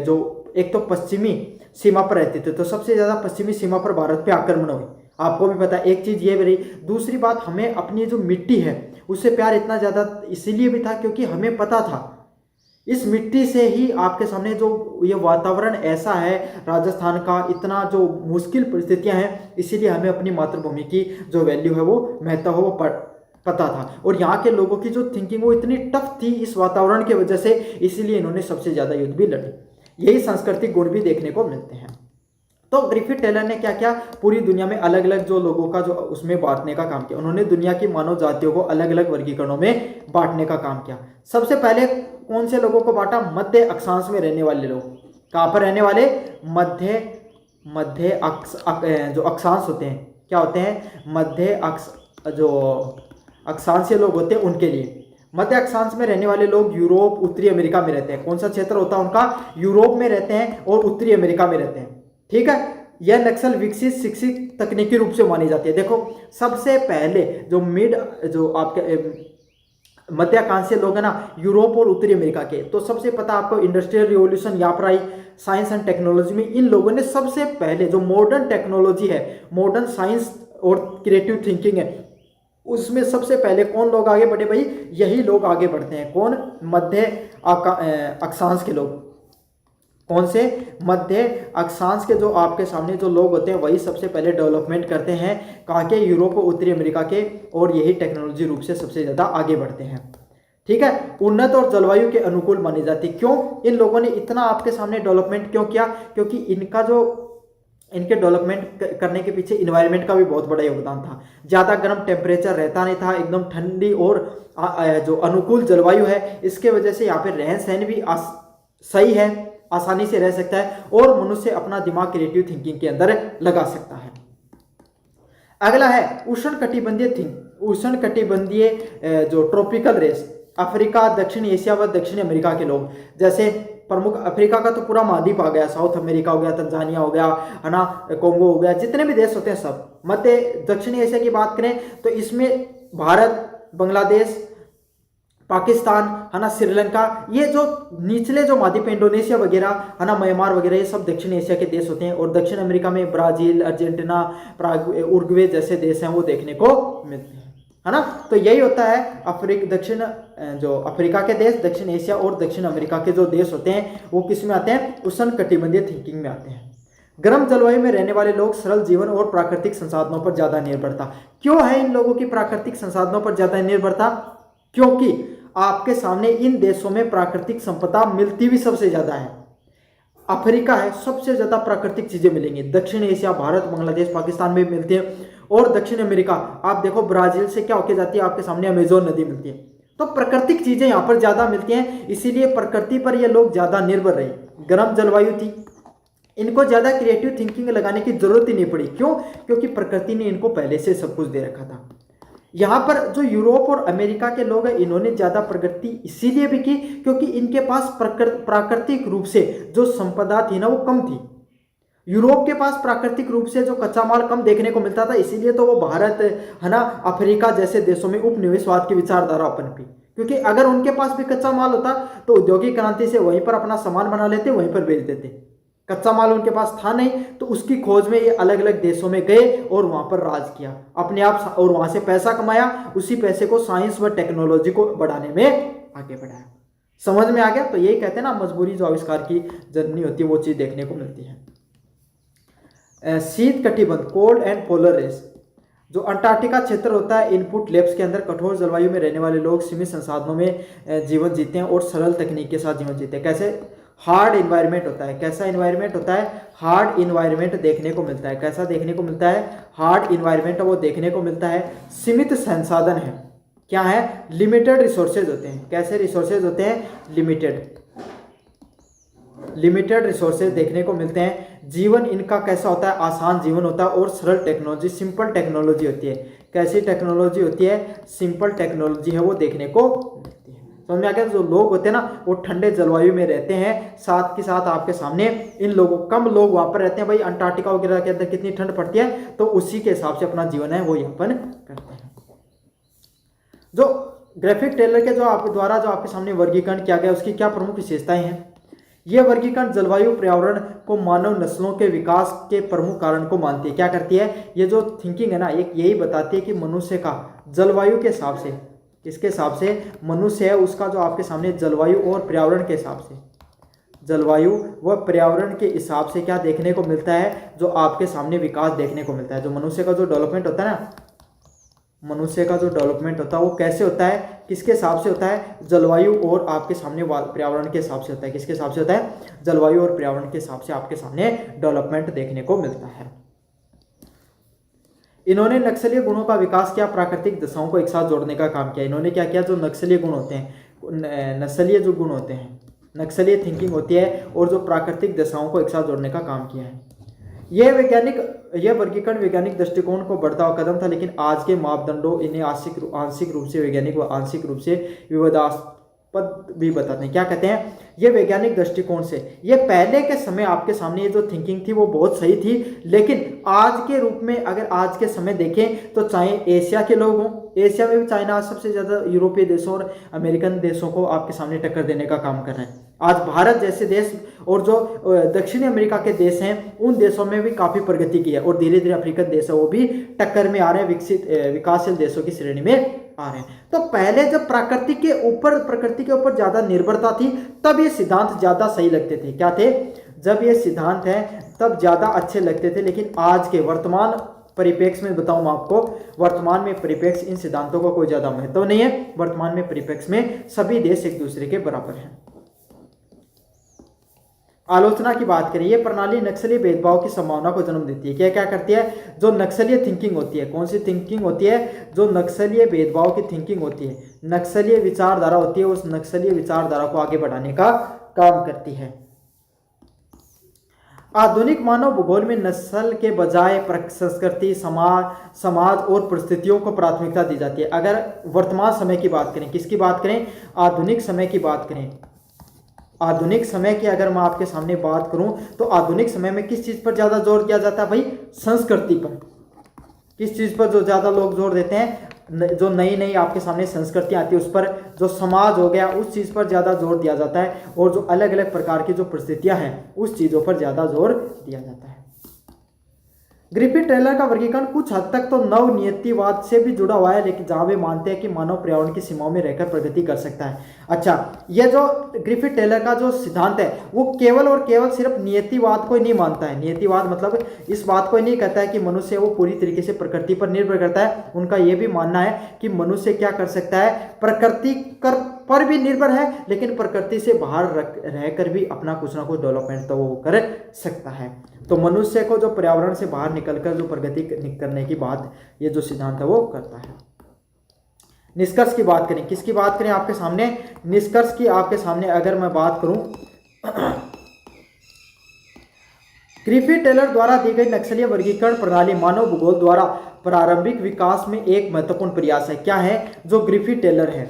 जो एक तो पश्चिमी सीमा पर रहते थे, तो सबसे ज्यादा पश्चिमी सीमा पर भारत पे आक्रमण हुए, आपको भी पता है, एक चीज ये भी रही। दूसरी बात, हमें अपनी जो मिट्टी है उससे प्यार इतना ज्यादा इसीलिए भी था क्योंकि हमें पता था, इस मिट्टी से ही आपके सामने जो ये वातावरण ऐसा है राजस्थान का, इतना जो मुश्किल परिस्थितियां हैं, इसीलिए हमें अपनी मातृभूमि की जो वैल्यू है वो महत्व है वो पता था। और यहाँ के लोगों की जो थिंकिंग वो इतनी टफ थी इस वातावरण की वजह से, इसीलिए इन्होंने सबसे ज़्यादा युद्ध भी लड़े। यही सांस्कृतिक गुण भी देखने को मिलते हैं। तो ग्रिफिथ टेलर ने क्या किया, पूरी दुनिया में अलग अलग जो लोगों का जो उसमें बांटने का काम किया। उन्होंने दुनिया की मानव जातियों को अलग अलग वर्गीकरणों में बांटने का काम किया। सबसे पहले कौन से लोगों को बांटा, मध्य अक्षांश में रहने वाले लोग। कहाँ पर रहने वाले, मध्य जो अक्षांश होते हैं, क्या होते हैं, जो अक्षांशीय लोग होते हैं उनके लिए। मध्य अक्षांश में रहने वाले लोग यूरोप, उत्तरी अमेरिका में रहते हैं। कौन सा क्षेत्र होता है उनका, यूरोप में रहते हैं और उत्तरी अमेरिका में रहते हैं। ठीक है, यह नक्सल विकसित शिक्षित तकनीकी रूप से मानी जाती है। देखो सबसे पहले जो आपके मध्याकांक्षीय लोग हैं ना, यूरोप और उत्तरी अमेरिका के, तो सबसे पता आपको इंडस्ट्रियल रिवॉल्यूशन यहाँ पर आई। साइंस एंड टेक्नोलॉजी में इन लोगों ने सबसे पहले जो मॉडर्न टेक्नोलॉजी है, मॉडर्न साइंस और क्रिएटिव थिंकिंग है, उसमें सबसे पहले कौन लोग आगे बढ़े भाई, यही लोग आगे बढ़ते हैं। कौन, मध्य अक्षांश के लोग। कौन से, मध्य अक्षांश के जो आपके सामने जो लोग होते हैं वही सबसे पहले डेवलपमेंट करते हैं। कहाँ के, यूरोप और उत्तरी अमेरिका के, और यही टेक्नोलॉजी रूप से सबसे ज़्यादा आगे बढ़ते हैं। ठीक है, उन्नत और जलवायु के अनुकूल मानी जाती। क्यों, इन लोगों ने इतना आपके सामने डेवलपमेंट क्यों किया, क्योंकि इनके डेवलपमेंट करने के पीछे इन्वायरमेंट का भी बहुत बड़ा योगदान था। ज़्यादा गर्म टेम्परेचर रहता नहीं था, एकदम ठंडी और जो अनुकूल जलवायु है, इसके वजह से यहाँ पे रहन सहन भी सही है, आसानी से रह सकता है और मनुष्य अपना दिमाग क्रिएटिव थिंकिंग के अंदर लगा सकता है। अगला है उष्णकटिबंधीय जो ट्रॉपिकल रेस, अफ्रीका, दक्षिण एशिया व दक्षिण अमेरिका के लोग। जैसे प्रमुख अफ्रीका का तो पूरा महाद्वीप आ गया, साउथ अमेरिका हो गया, तंजानिया हो गया, है ना, कोंगो हो गया, जितने भी देश होते हैं सब। मध्य दक्षिण एशिया की बात करें तो इसमें भारत, बांग्लादेश, पाकिस्तान, है ना, श्रीलंका, ये जो निचले जो महाद्वीप, इंडोनेशिया वगैरह, है ना, म्यांमार वगैरह, ये सब दक्षिण एशिया के देश होते हैं। और दक्षिण अमेरिका में ब्राजील, अर्जेंटीना, उरुग्वे जैसे देश हैं वो देखने को मिलते हैं, है ना। तो यही होता है दक्षिण जो अफ्रीका के देश, दक्षिण एशिया और दक्षिण अमेरिका के जो देश होते हैं वो किस में आते हैं, उष्णकटिबंधीय थिंकिंग में आते हैं। गर्म जलवायु में रहने वाले लोग सरल जीवन और प्राकृतिक संसाधनों पर ज्यादा निर्भरता। क्यों है इन लोगों की प्राकृतिक संसाधनों पर ज्यादा निर्भरता, क्योंकि आपके सामने इन देशों में प्राकृतिक संपदा मिलती भी सबसे ज्यादा है। अफ्रीका है, सबसे ज्यादा प्राकृतिक चीजें मिलेंगी। दक्षिण एशिया, भारत, बांग्लादेश, पाकिस्तान में मिलती है। और दक्षिण अमेरिका आप देखो, ब्राजील से क्या होके जाती है, आपके सामने अमेजोन नदी मिलती है। तो प्राकृतिक चीजें यहाँ पर ज्यादा मिलती हैं, इसीलिए प्रकृति पर ये लोग ज्यादा निर्भर रहे। गर्म जलवायु थी, इनको ज्यादा क्रिएटिव थिंकिंग लगाने की जरूरत ही नहीं पड़ी। क्यों, क्योंकि प्रकृति ने इनको पहले से सब कुछ दे रखा था। यहाँ पर जो यूरोप और अमेरिका के लोग हैं, इन्होंने ज्यादा प्रगति इसीलिए भी की क्योंकि इनके पास प्राकृतिक रूप से जो संपदा थी ना वो कम थी। यूरोप के पास प्राकृतिक रूप से जो कच्चा माल कम देखने को मिलता था, इसीलिए तो वो भारत, है ना, अफ्रीका जैसे देशों में उपनिवेशवाद की विचारधारा पनपी। क्योंकि अगर उनके पास भी कच्चा माल होता तो औद्योगिक क्रांति से वहीं पर अपना सामान बना लेते, वहीं पर बेच देते। कच्चा माल उनके पास था नहीं, तो उसकी खोज में ये अलग अलग देशों में गए और वहां पर राज किया अपने आप, और वहां से पैसा कमाया। उसी पैसे को साइंस व टेक्नोलॉजी को बढ़ाने में आगे बढ़ाया। समझ में आ गया। तो यही कहते हैं ना, मजबूरी जो आविष्कार की जननी होती है वो चीज देखने को मिलती है। शीत कटिबंध, कोल्ड एंड पोलर रेस, जो अंटार्कटिका क्षेत्र होता है, इनपुट लैब्स के अंदर कठोर जलवायु में रहने वाले लोग सीमित संसाधनों में जीवन जीते हैं और सरल तकनीक के साथ जीवन जीते हैं। कैसे, हार्ड इन्वायरमेंट होता है। कैसा इन्वायरमेंट होता है, हार्ड इन्वायरमेंट देखने को मिलता है। कैसा देखने को मिलता है, हार्ड इन्वायरमेंट वो देखने को मिलता है। सीमित संसाधन है, क्या है, लिमिटेड रिसोर्सेज होते हैं। कैसे रिसोर्सेज होते हैं, लिमिटेड रिसोर्सेज देखने को मिलते हैं। जीवन इनका कैसा होता है, आसान जीवन होता है और सरल टेक्नोलॉजी, सिंपल टेक्नोलॉजी होती है। कैसी टेक्नोलॉजी होती है, सिंपल टेक्नोलॉजी है वो देखने को मिलती है। समझ में आ गया। जो लोग होते हैं ना वो ठंडे जलवायु में रहते हैं। साथ के साथ आपके सामने इन लोगों, कम लोग वहां पर रहते हैं। भाई अंटार्कटिका वगैरह के अंदर कितनी ठंड पड़ती है, तो उसी के हिसाब से अपना जीवन है वो यापन करते हैं। जो ग्रिफिथ टेलर के द्वारा जो आपके सामने वर्गीकरण किया गया, उसकी क्या प्रमुख विशेषताएं हैं। यह वर्गीकरण जलवायु, पर्यावरण को मानव नस्लों के विकास के प्रमुख कारण को मानती है। क्या करती है, ये जो थिंकिंग है ना, एक यही बताती है कि मनुष्य का जलवायु के हिसाब से, किसके हिसाब से? मनुष्य है उसका जो आपके सामने जलवायु और पर्यावरण के हिसाब से, जलवायु व पर्यावरण के हिसाब से क्या देखने को मिलता है? जो आपके सामने विकास देखने को मिलता है। जो मनुष्य का जो डेवलपमेंट होता है ना, मनुष्य का जो डेवलपमेंट होता है वो कैसे होता है, किसके हिसाब से होता है? जलवायु और आपके सामने पर्यावरण के हिसाब से होता है। किसके हिसाब से होता है? जलवायु और पर्यावरण के हिसाब से आपके सामने डेवलपमेंट देखने को मिलता है। इन्होंने नक्सलीय गुणों का विकास किया, प्राकृतिक दशाओं को एक साथ जोड़ने का काम किया। इन्होंने क्या किया? जो नक्सलीय गुण होते हैं, नस्लीय जो गुण होते हैं, नक्सलीय थिंकिंग होती है और जो प्राकृतिक दशाओं को एक साथ जोड़ने का काम किया है। यह वर्गीकरण वैज्ञानिक दृष्टिकोण को बढ़ता हुआ कदम था, लेकिन आज के मापदंडों इन्हें आंशिक रूप से वैज्ञानिक व आंशिक रूप से विवादास्पद भी बताते हैं। क्या कहते हैं? ये वैज्ञानिक दृष्टिकोण से, ये पहले के समय आपके सामने ये जो थिंकिंग थी वो बहुत सही थी, लेकिन आज के रूप में अगर आज के समय देखें तो चाहे एशिया के लोग हों, एशिया में भी चाइना सबसे ज़्यादा यूरोपीय देशों और अमेरिकन देशों को आपके सामने टक्कर देने का काम कर रहे हैं। आज भारत जैसे देश और जो दक्षिणी अमेरिका के देश हैं उन देशों में भी काफ़ी प्रगति की है और धीरे धीरे अफ्रीकन देश है वो भी टक्कर में आ रहे हैं, विकासशील देशों की श्रेणी में आ रहे हैं। तो पहले जब प्रकृति के ऊपर ज़्यादा निर्भरता थी तब ये सिद्धांत ज़्यादा सही लगते थे। क्या थे? जब ये सिद्धांत हैं तब ज़्यादा अच्छे लगते थे, लेकिन आज के वर्तमान परिप्रेक्ष्य में बताऊं मैं आपको, वर्तमान में परिप्रेक्ष्य इन सिद्धांतों का कोई ज़्यादा महत्व नहीं है। वर्तमान में परिप्रेक्ष्य में सभी देश एक दूसरे के बराबर हैं। आलोचना की बात करें, यह प्रणाली नक्सली भेदभाव की संभावना को जन्म देती है। क्या क्या करती है? जो नक्सलीय थिंकिंग होती है, कौन सी थिंकिंग होती है? जो नक्सलीय भेदभाव की थिंकिंग होती है, नक्सलीय विचारधारा होती है, उस नक्सलीय विचारधारा को आगे बढ़ाने का काम करती है। आधुनिक मानव भूगोल में नस्ल के बजाय संस्कृति, समाज और परिस्थितियों को प्राथमिकता दी जाती है। अगर वर्तमान समय की बात करें, किसकी बात करें? आधुनिक समय की बात करें। आधुनिक समय की अगर मैं आपके सामने बात करूं तो आधुनिक समय में किस चीज़ पर ज़्यादा जोर दिया जाता है भाई? संस्कृति पर। किस चीज़ पर जो ज़्यादा लोग जोर देते हैं? जो नई नई आपके सामने संस्कृति आती है उस पर, जो समाज हो गया उस चीज़ पर ज़्यादा जोर दिया जाता है, और जो अलग अलग प्रकार की जो परिस्थितियां हैं उस चीज़ों पर ज़्यादा जोर दिया जाता है। ग्रिफिथ टेलर का वर्गीकरण कुछ हद तक तो नवनियतिवाद से भी जुड़ा हुआ है, लेकिन जहां वे मानते हैं कि मानव पर्यावरण की सीमाओं में रहकर प्रगति कर सकता है। अच्छा, यह जो ग्रिफिथ टेलर का जो सिद्धांत है वो केवल और केवल सिर्फ नियतिवाद को ही नहीं मानता है। नियतिवाद मतलब इस बात को ही नहीं कहता है कि मनुष्य वो पूरी तरीके से प्रकृति पर निर्भर करता है। उनका यह भी मानना है कि मनुष्य क्या कर सकता है? प्रकृति पर भी निर्भर है, लेकिन प्रकृति से बाहर रहकर भी अपना कुछ ना कुछ डेवलपमेंट तो वो कर सकता है। तो मनुष्य को जो पर्यावरण से बाहर निकलकर जो प्रगति करने की बात ये जो सिद्धांत है वो करता है। निष्कर्ष की बात करें, किसकी बात करें आपके सामने? निष्कर्ष की आपके सामने अगर मैं बात करूं, ग्रिफिथ टेलर द्वारा दी गई नक्सलीय वर्गीकरण प्रणाली मानव भूगोल द्वारा प्रारंभिक विकास में एक महत्वपूर्ण प्रयास है। क्या है? जो ग्रिफिथ टेलर है,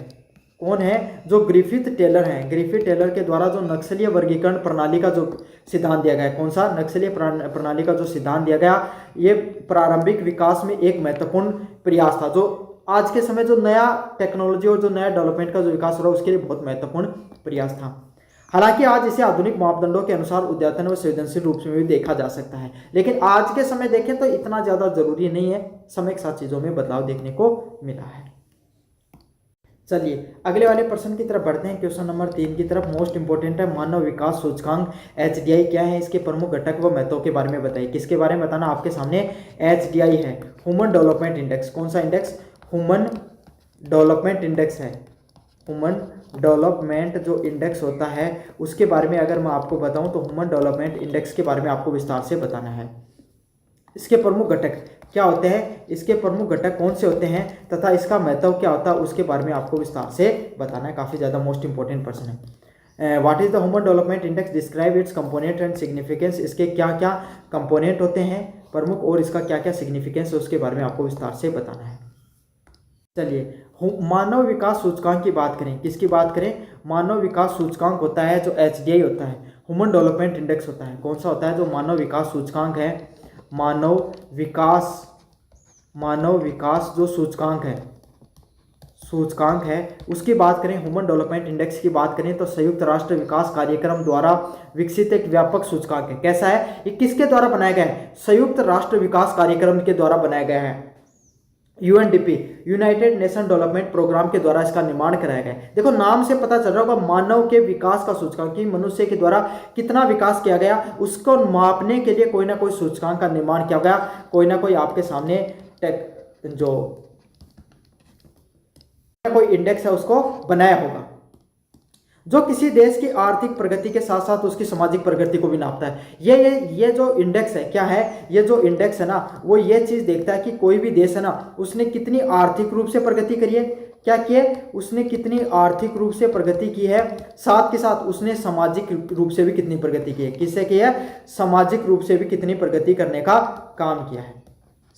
कौन है? जो ग्रिफिथ टेलर हैं। ग्रिफिथ टेलर के द्वारा जो नक्सलीय वर्गीकरण प्रणाली का जो सिद्धांत दिया गया, कौन सा? नक्सलीय प्रणाली का जो सिद्धांत दिया गया, ये प्रारंभिक विकास में एक महत्वपूर्ण प्रयास था, जो आज के समय जो नया टेक्नोलॉजी और जो नया डेवलपमेंट का जो विकास हो रहा है उसके लिए बहुत महत्वपूर्ण प्रयास था। हालांकि आज इसे आधुनिक मापदंडों के अनुसार उद्यतन व संवेदनशील रूप में भी देखा जा सकता है, लेकिन आज के समय देखें तो इतना ज़्यादा जरूरी नहीं है। समय के साथ चीज़ों में बदलाव देखने को मिला है। चलिए अगले वाले प्रश्न की तरफ बढ़ते हैं। क्वेश्चन नंबर 3 की तरफ। मोस्ट इंपोर्टेंट है, मानव विकास सूचकांक HDI क्या है? इसके प्रमुख घटक व महत्व के बारे में बताइए। किसके बारे में बताना आपके सामने? HDI है, ह्यूमन डेवलपमेंट इंडेक्स। कौन सा इंडेक्स? ह्यूमन डेवलपमेंट इंडेक्स है। ह्यूमन डेवलपमेंट जो इंडेक्स होता है उसके बारे में अगर मैं आपको बताऊं तो ह्यूमन डेवलपमेंट इंडेक्स के बारे में आपको विस्तार से बताना है। इसके प्रमुख घटक क्या होते हैं, इसके प्रमुख घटक कौन से होते हैं तथा इसका महत्व क्या होता है उसके बारे में आपको विस्तार से बताना है। काफ़ी ज़्यादा मोस्ट इंपॉर्टेंट प्रश्न है। What is the human development index? Describe it's component and significance. इसके क्या क्या कंपोनेंट होते हैं प्रमुख और इसका क्या क्या सिग्निफिकेंस है उसके बारे में आपको विस्तार से बताना है। चलिए मानव विकास सूचकांक की बात करें। किसकी बात करें? मानव विकास सूचकांक होता है जो HDI होता है, ह्यूमन डेवलपमेंट इंडेक्स होता है। कौन सा होता है? जो मानव विकास सूचकांक है, मानव विकास जो सूचकांक है उसकी बात करें, ह्यूमन डेवलपमेंट इंडेक्स की बात करें तो संयुक्त राष्ट्र विकास कार्यक्रम द्वारा विकसित एक व्यापक सूचकांक है। कैसा है? ये किसके द्वारा बनाया गया है? संयुक्त राष्ट्र विकास कार्यक्रम के द्वारा बनाया गया है। UNDP, United Nation Development Programme के द्वारा इसका निर्माण कराया गया है। देखो नाम से पता चल रहा होगा मानव के विकास का सूचकांक कि मनुष्य के द्वारा कितना विकास किया गया, उसको मापने के लिए कोई ना कोई सूचकांक का निर्माण किया गया, कोई ना कोई आपके सामने जो कोई इंडेक्स है उसको बनाया होगा, जो किसी देश की आर्थिक प्रगति के साथ साथ उसकी सामाजिक प्रगति को भी नापता है। ये जो इंडेक्स है क्या है, ये जो इंडेक्स है ना वो ये चीज देखता है कि कोई भी देश है ना उसने कितनी आर्थिक रूप से प्रगति करी है, क्या किए उसने कितनी आर्थिक रूप से प्रगति की है, साथ के साथ उसने सामाजिक रूप से भी कितनी प्रगति की है। किससे की है, सामाजिक रूप से भी कितनी प्रगति करने का काम किया है,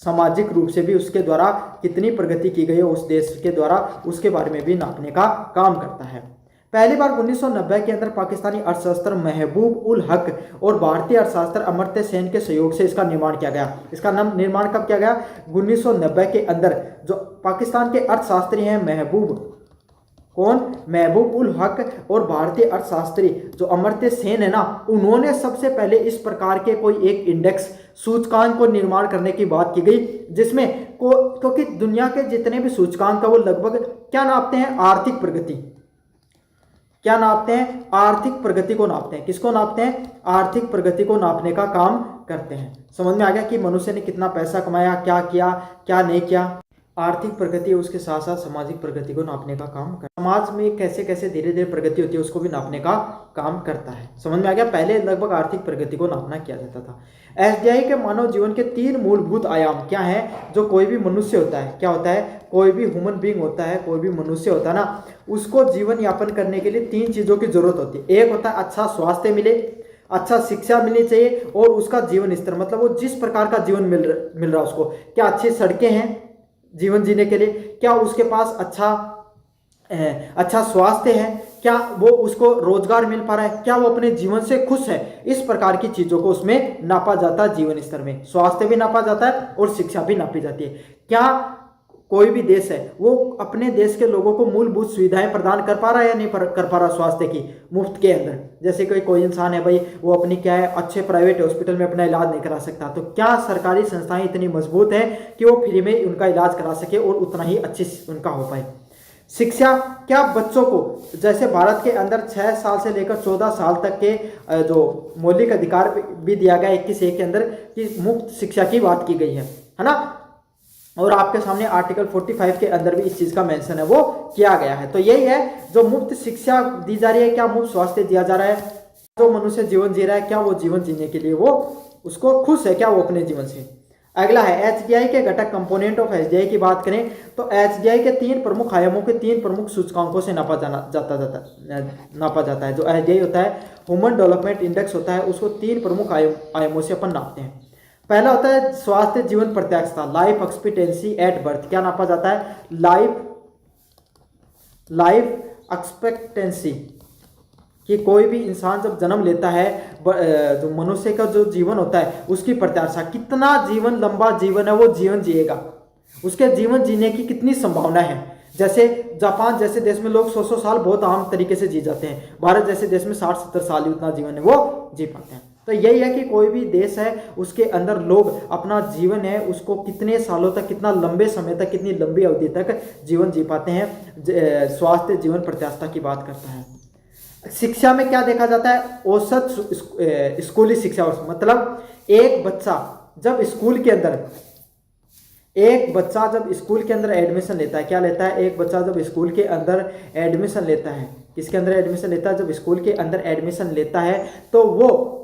सामाजिक रूप से भी उसके द्वारा कितनी प्रगति की गई है उस देश के द्वारा, उसके बारे में भी नापने का काम करता है। पहली बार 1990 के अंदर पाकिस्तानी अर्थशास्त्र महबूब उल हक और भारतीय अर्थशास्त्र अमर्त्य सेन के सहयोग से इसका निर्माण किया गया। इसका नाम निर्माण कब किया गया, 1990 के अंदर। जो पाकिस्तान के अर्थशास्त्री हैं महबूब उल हक और भारतीय अर्थशास्त्री जो अमर्त्य सेन है ना, उन्होंने सबसे पहले इस प्रकार के कोई एक इंडेक्स सूचकांक को निर्माण करने की बात की गई, जिसमें क्योंकि दुनिया के जितने भी सूचकांक है वो लगभग क्या नापते हैं, आर्थिक प्रगति। क्या नापते हैं, आर्थिक प्रगति को नापते हैं। किसको नापते हैं, आर्थिक प्रगति को नापने का काम करते हैं। समझ में आ गया कि मनुष्य ने कितना पैसा कमाया, क्या किया, क्या नहीं किया। आर्थिक प्रगति उसके साथ साथ सामाजिक प्रगति को नापने का काम करता है। समाज में कैसे कैसे धीरे धीरे प्रगति होती है उसको भी नापने का काम करता है। समझ में आ गया, पहले लगभग आर्थिक प्रगति को नापना किया जाता था। एसडीआई के मानव जीवन के 3 मूलभूत आयाम क्या है, जो कोई भी मनुष्य होता है, क्या होता है, कोई भी ह्यूमन बीइंग होता है, कोई भी मनुष्य होता है ना, उसको जीवन यापन करने के लिए 3 चीजों की जरूरत होती है। एक होता है अच्छा स्वास्थ्य मिले, अच्छा शिक्षा मिलनी चाहिए, और उसका जीवन स्तर मतलब वो जिस प्रकार का जीवन मिल रहा है उसको, क्या अच्छी सड़कें हैं जीवन जीने के लिए, क्या उसके पास अच्छा स्वास्थ्य है, क्या वो उसको रोजगार मिल पा रहा है, क्या वो अपने जीवन से खुश है। इस प्रकार की चीजों को उसमें नापा जाता है। जीवन स्तर में स्वास्थ्य भी नापा जाता है और शिक्षा भी नापी जाती है। क्या कोई भी देश है वो अपने देश के लोगों को मूलभूत सुविधाएं प्रदान कर पा रहा है या नहीं कर पा रहा, स्वास्थ्य की मुफ्त के अंदर। जैसे कोई इंसान है भाई, वो अपनी क्या है अच्छे प्राइवेट हॉस्पिटल में अपना इलाज नहीं करा सकता, तो क्या सरकारी संस्थाएं इतनी मजबूत है कि वो फ्री में उनका इलाज करा सके और उतना ही अच्छी उनका हो पाए। शिक्षा, क्या बच्चों को जैसे भारत के अंदर 6 साल से लेकर 14 साल तक के जो मौलिक अधिकार भी दिया गया 21 के अंदर कि मुफ्त शिक्षा की बात की गई है ना, और आपके सामने आर्टिकल 45 के अंदर भी इस चीज का मेंशन है वो किया गया है। तो यही है, जो मुफ्त शिक्षा दी जा रही है, क्या मुफ्त स्वास्थ्य दिया जा रहा है, जो मनुष्य जीवन जी रहा है क्या वो जीवन जीने के लिए वो उसको खुश है क्या वो अपने जीवन से। अगला है एचडीआई के घटक कंपोनेंट ऑफ एचडीआई की बात करें तो एचडीआई के 3 प्रमुख आयामों के 3 प्रमुख सूचकांकों से नापा जाता है। जो एचडीआई होता है, ह्यूमन डेवलपमेंट इंडेक्स होता है, उसको 3 प्रमुख आयामों से अपन नापते हैं। पहला होता है स्वास्थ्य जीवन प्रत्याशा, लाइफ एक्सपेक्टेंसी एट बर्थ। क्या नापा जाता है, लाइफ एक्सपेक्टेंसी, कि कोई भी इंसान जब जन्म लेता है, जो मनुष्य का जो जीवन होता है उसकी प्रत्याशा, कितना जीवन लंबा जीवन है वो जीवन जिएगा, उसके जीवन जीने की कितनी संभावना है। जैसे जापान जैसे देश में लोग 100 साल बहुत आम तरीके से जी जाते हैं, भारत जैसे देश में 60-70 साल ही उतना जीवन है वो जी पाते हैं। तो यही है कि कोई भी देश है उसके अंदर लोग अपना जीवन है उसको कितने सालों तक, कितना लंबे समय तक, कितनी लंबी अवधि तक जीवन जी पाते हैं। स्वास्थ्य जीवन प्रत्याशा की बात करता है। शिक्षा में क्या देखा जाता है, औसत स्कूली शिक्षा, मतलब एक बच्चा जब स्कूल के अंदर एडमिशन लेता है, क्या लेता है, एक बच्चा जब स्कूल के अंदर एडमिशन लेता है, किसके अंदर एडमिशन लेता है, जब स्कूल के अंदर एडमिशन लेता है तो वो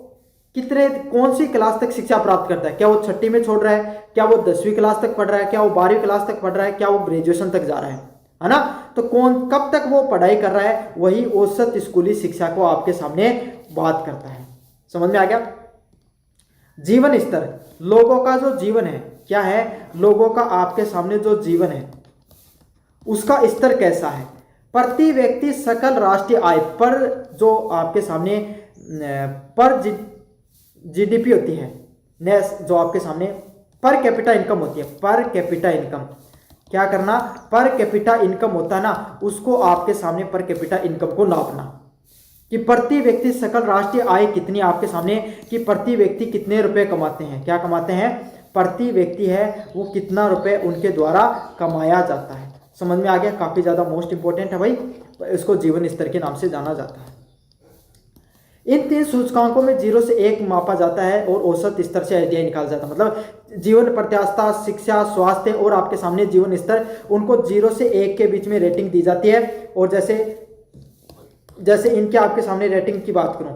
कौन सी क्लास तक शिक्षा प्राप्त करता है, क्या वो 6ठी में छोड़ रहा है, क्या वो 10वीं क्लास तक पढ़ रहा है, क्या वो 12वीं क्लास तक पढ़ रहा है, क्या वो ग्रेजुएशन तक जा रहा है ना। तो कब तक वो पढ़ाई कर रहा है, वही औसत स्कूली शिक्षा को आपके सामने बात करता है। समझ में आ गया। जीवन स्तर, लोगों का जो जीवन है क्या है, लोगों का आपके सामने जो जीवन है उसका स्तर कैसा है। प्रति व्यक्ति सकल राष्ट्रीय आय पर, जो आपके सामने पर जीडीपी होती है, जो आपके सामने पर कैपिटा इनकम होती है, पर कैपिटा इनकम, क्या करना, पर कैपिटा इनकम होता है ना, उसको आपके सामने पर कैपिटा इनकम को नापना कि प्रति व्यक्ति सकल राष्ट्रीय आय कितनी, आपके सामने कि प्रति व्यक्ति कितने रुपए कमाते हैं, क्या कमाते हैं, प्रति व्यक्ति है वो कितना रुपए उनके द्वारा कमाया जाता है। समझ में आ गया, काफ़ी ज़्यादा मोस्ट इंपॉर्टेंट है भाई, इसको जीवन स्तर के नाम से जाना जाता है। इन 3 सूचकांकों में 0 से 1 मापा जाता है और औसत स्तर से एचडीआई निकाला जाता है। मतलब जीवन प्रत्याशा, शिक्षा, स्वास्थ्य और आपके सामने जीवन स्तर, उनको 0 से 1 के बीच में रेटिंग दी जाती है। और जैसे इनके आपके सामने रेटिंग की बात करूं,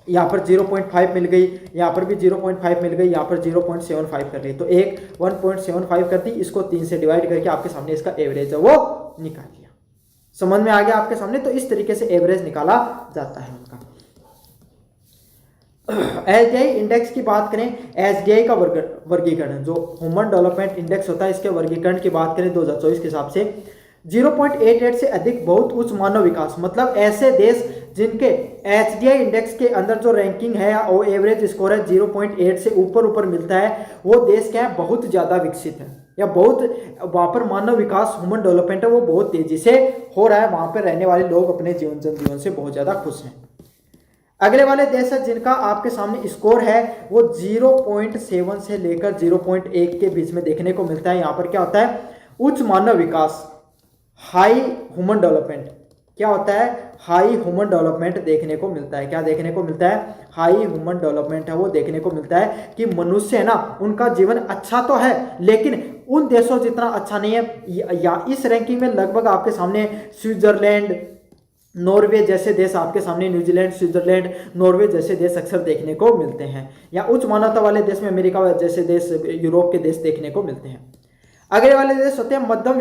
यहाँ पर 0.5 मिल गई, यहाँ पर भी 0.5 मिल गई, यहाँ पर 0.75 कर ली, तो एक 1.75 कर दी, इसको 3 से डिवाइड करके आपके सामने इसका एवरेज है वो निकाल लिया। समझ में आ गया आपके सामने। तो इस तरीके से एवरेज निकाला जाता है उनका। एचडीआई इंडेक्स की बात करें, एचडीआई का वर्गीकरण जो ह्यूमन डेवलपमेंट इंडेक्स होता है, इसके वर्गीकरण की बात करें 2024 के हिसाब से 0.88 से अधिक बहुत उच्च मानव विकास, मतलब ऐसे देश जिनके एचडीआई इंडेक्स के अंदर जो रैंकिंग है वो एवरेज स्कोर है 0.8 से ऊपर मिलता है, वो देश क्या है, बहुत ज़्यादा विकसित है, या बहुत वहाँ पर मानव विकास, ह्यूमन डेवलपमेंट है वो बहुत तेजी से हो रहा है। वहाँ पर रहने वाले लोग अपने जनजीवन से बहुत ज़्यादा खुश हैं। अगले वाले देश है जिनका आपके सामने स्कोर है वो 0.7 से लेकर 0.1 के बीच में देखने को मिलता है। यहाँ पर क्या होता है, उच्च मानव विकास, हाई ह्यूमन डेवलपमेंट, क्या होता है, हाई ह्यूमन डेवलपमेंट देखने को मिलता है। क्या देखने को मिलता है, हाई ह्यूमन डेवलपमेंट है वो देखने को मिलता है कि मनुष्य है ना, उनका जीवन अच्छा तो है लेकिन उन देशों जितना अच्छा नहीं है। या इस रैंकिंग में लगभग आपके सामने स्विट्जरलैंड, नॉर्वे जैसे देश आपके सामने, न्यूजीलैंड, स्विट्जरलैंड, नॉर्वे जैसे देश अक्सर देखने को मिलते हैं। या उच्च मानवता वाले देश में अमेरिका जैसे देश, यूरोप के देश देखने को मिलते हैं। अगले वाले देश होते हैं मध्यम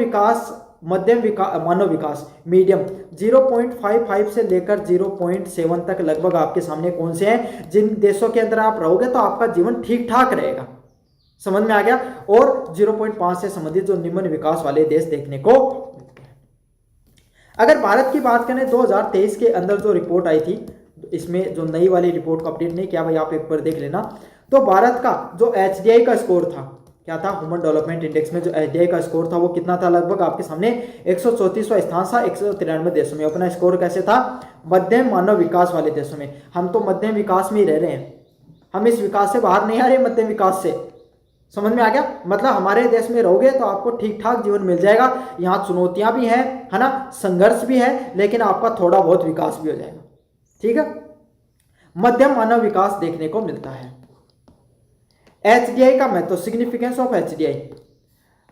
मानव विकास, मीडियम, 0.55 से लेकर 0.7 तक लगभग आपके सामने कौन से हैं, जिन देशों के अंदर आप रहोगे तो आपका जीवन ठीक ठाक रहेगा। समझ में आ गया। और 0.5 से संबंधित जो निम्न विकास वाले देश देखने को मिलते हैं। अगर भारत की बात करें 2023 के अंदर जो रिपोर्ट आई थी, इसमें जो नई वाली रिपोर्ट को अपडेट नहीं किया भाई, आप एक बार देख लेना। तो भारत का जो एचडीआई का स्कोर था, क्या था, ह्यूमन डेवलपमेंट इंडेक्स में जो एचडीआई का स्कोर था वो कितना था, लगभग आपके सामने 134वां स्थान था 193 देशों में। अपना स्कोर कैसे था, मध्यम मानव विकास वाले देशों में। हम तो मध्यम विकास में ही रह रहे हैं, हम इस विकास से बाहर नहीं आ रहे, मध्यम विकास से। समझ में आ गया। मतलब हमारे देश में रहोगे तो आपको ठीक ठाक जीवन मिल जाएगा। यहाँ चुनौतियां भी हैं, है ना, संघर्ष भी है, लेकिन आपका थोड़ा बहुत विकास भी हो जाएगा। ठीक है, मध्यम मानव विकास देखने को मिलता है। एचडीआई का महत्व, सिग्निफिकेंस ऑफ एचडीआई,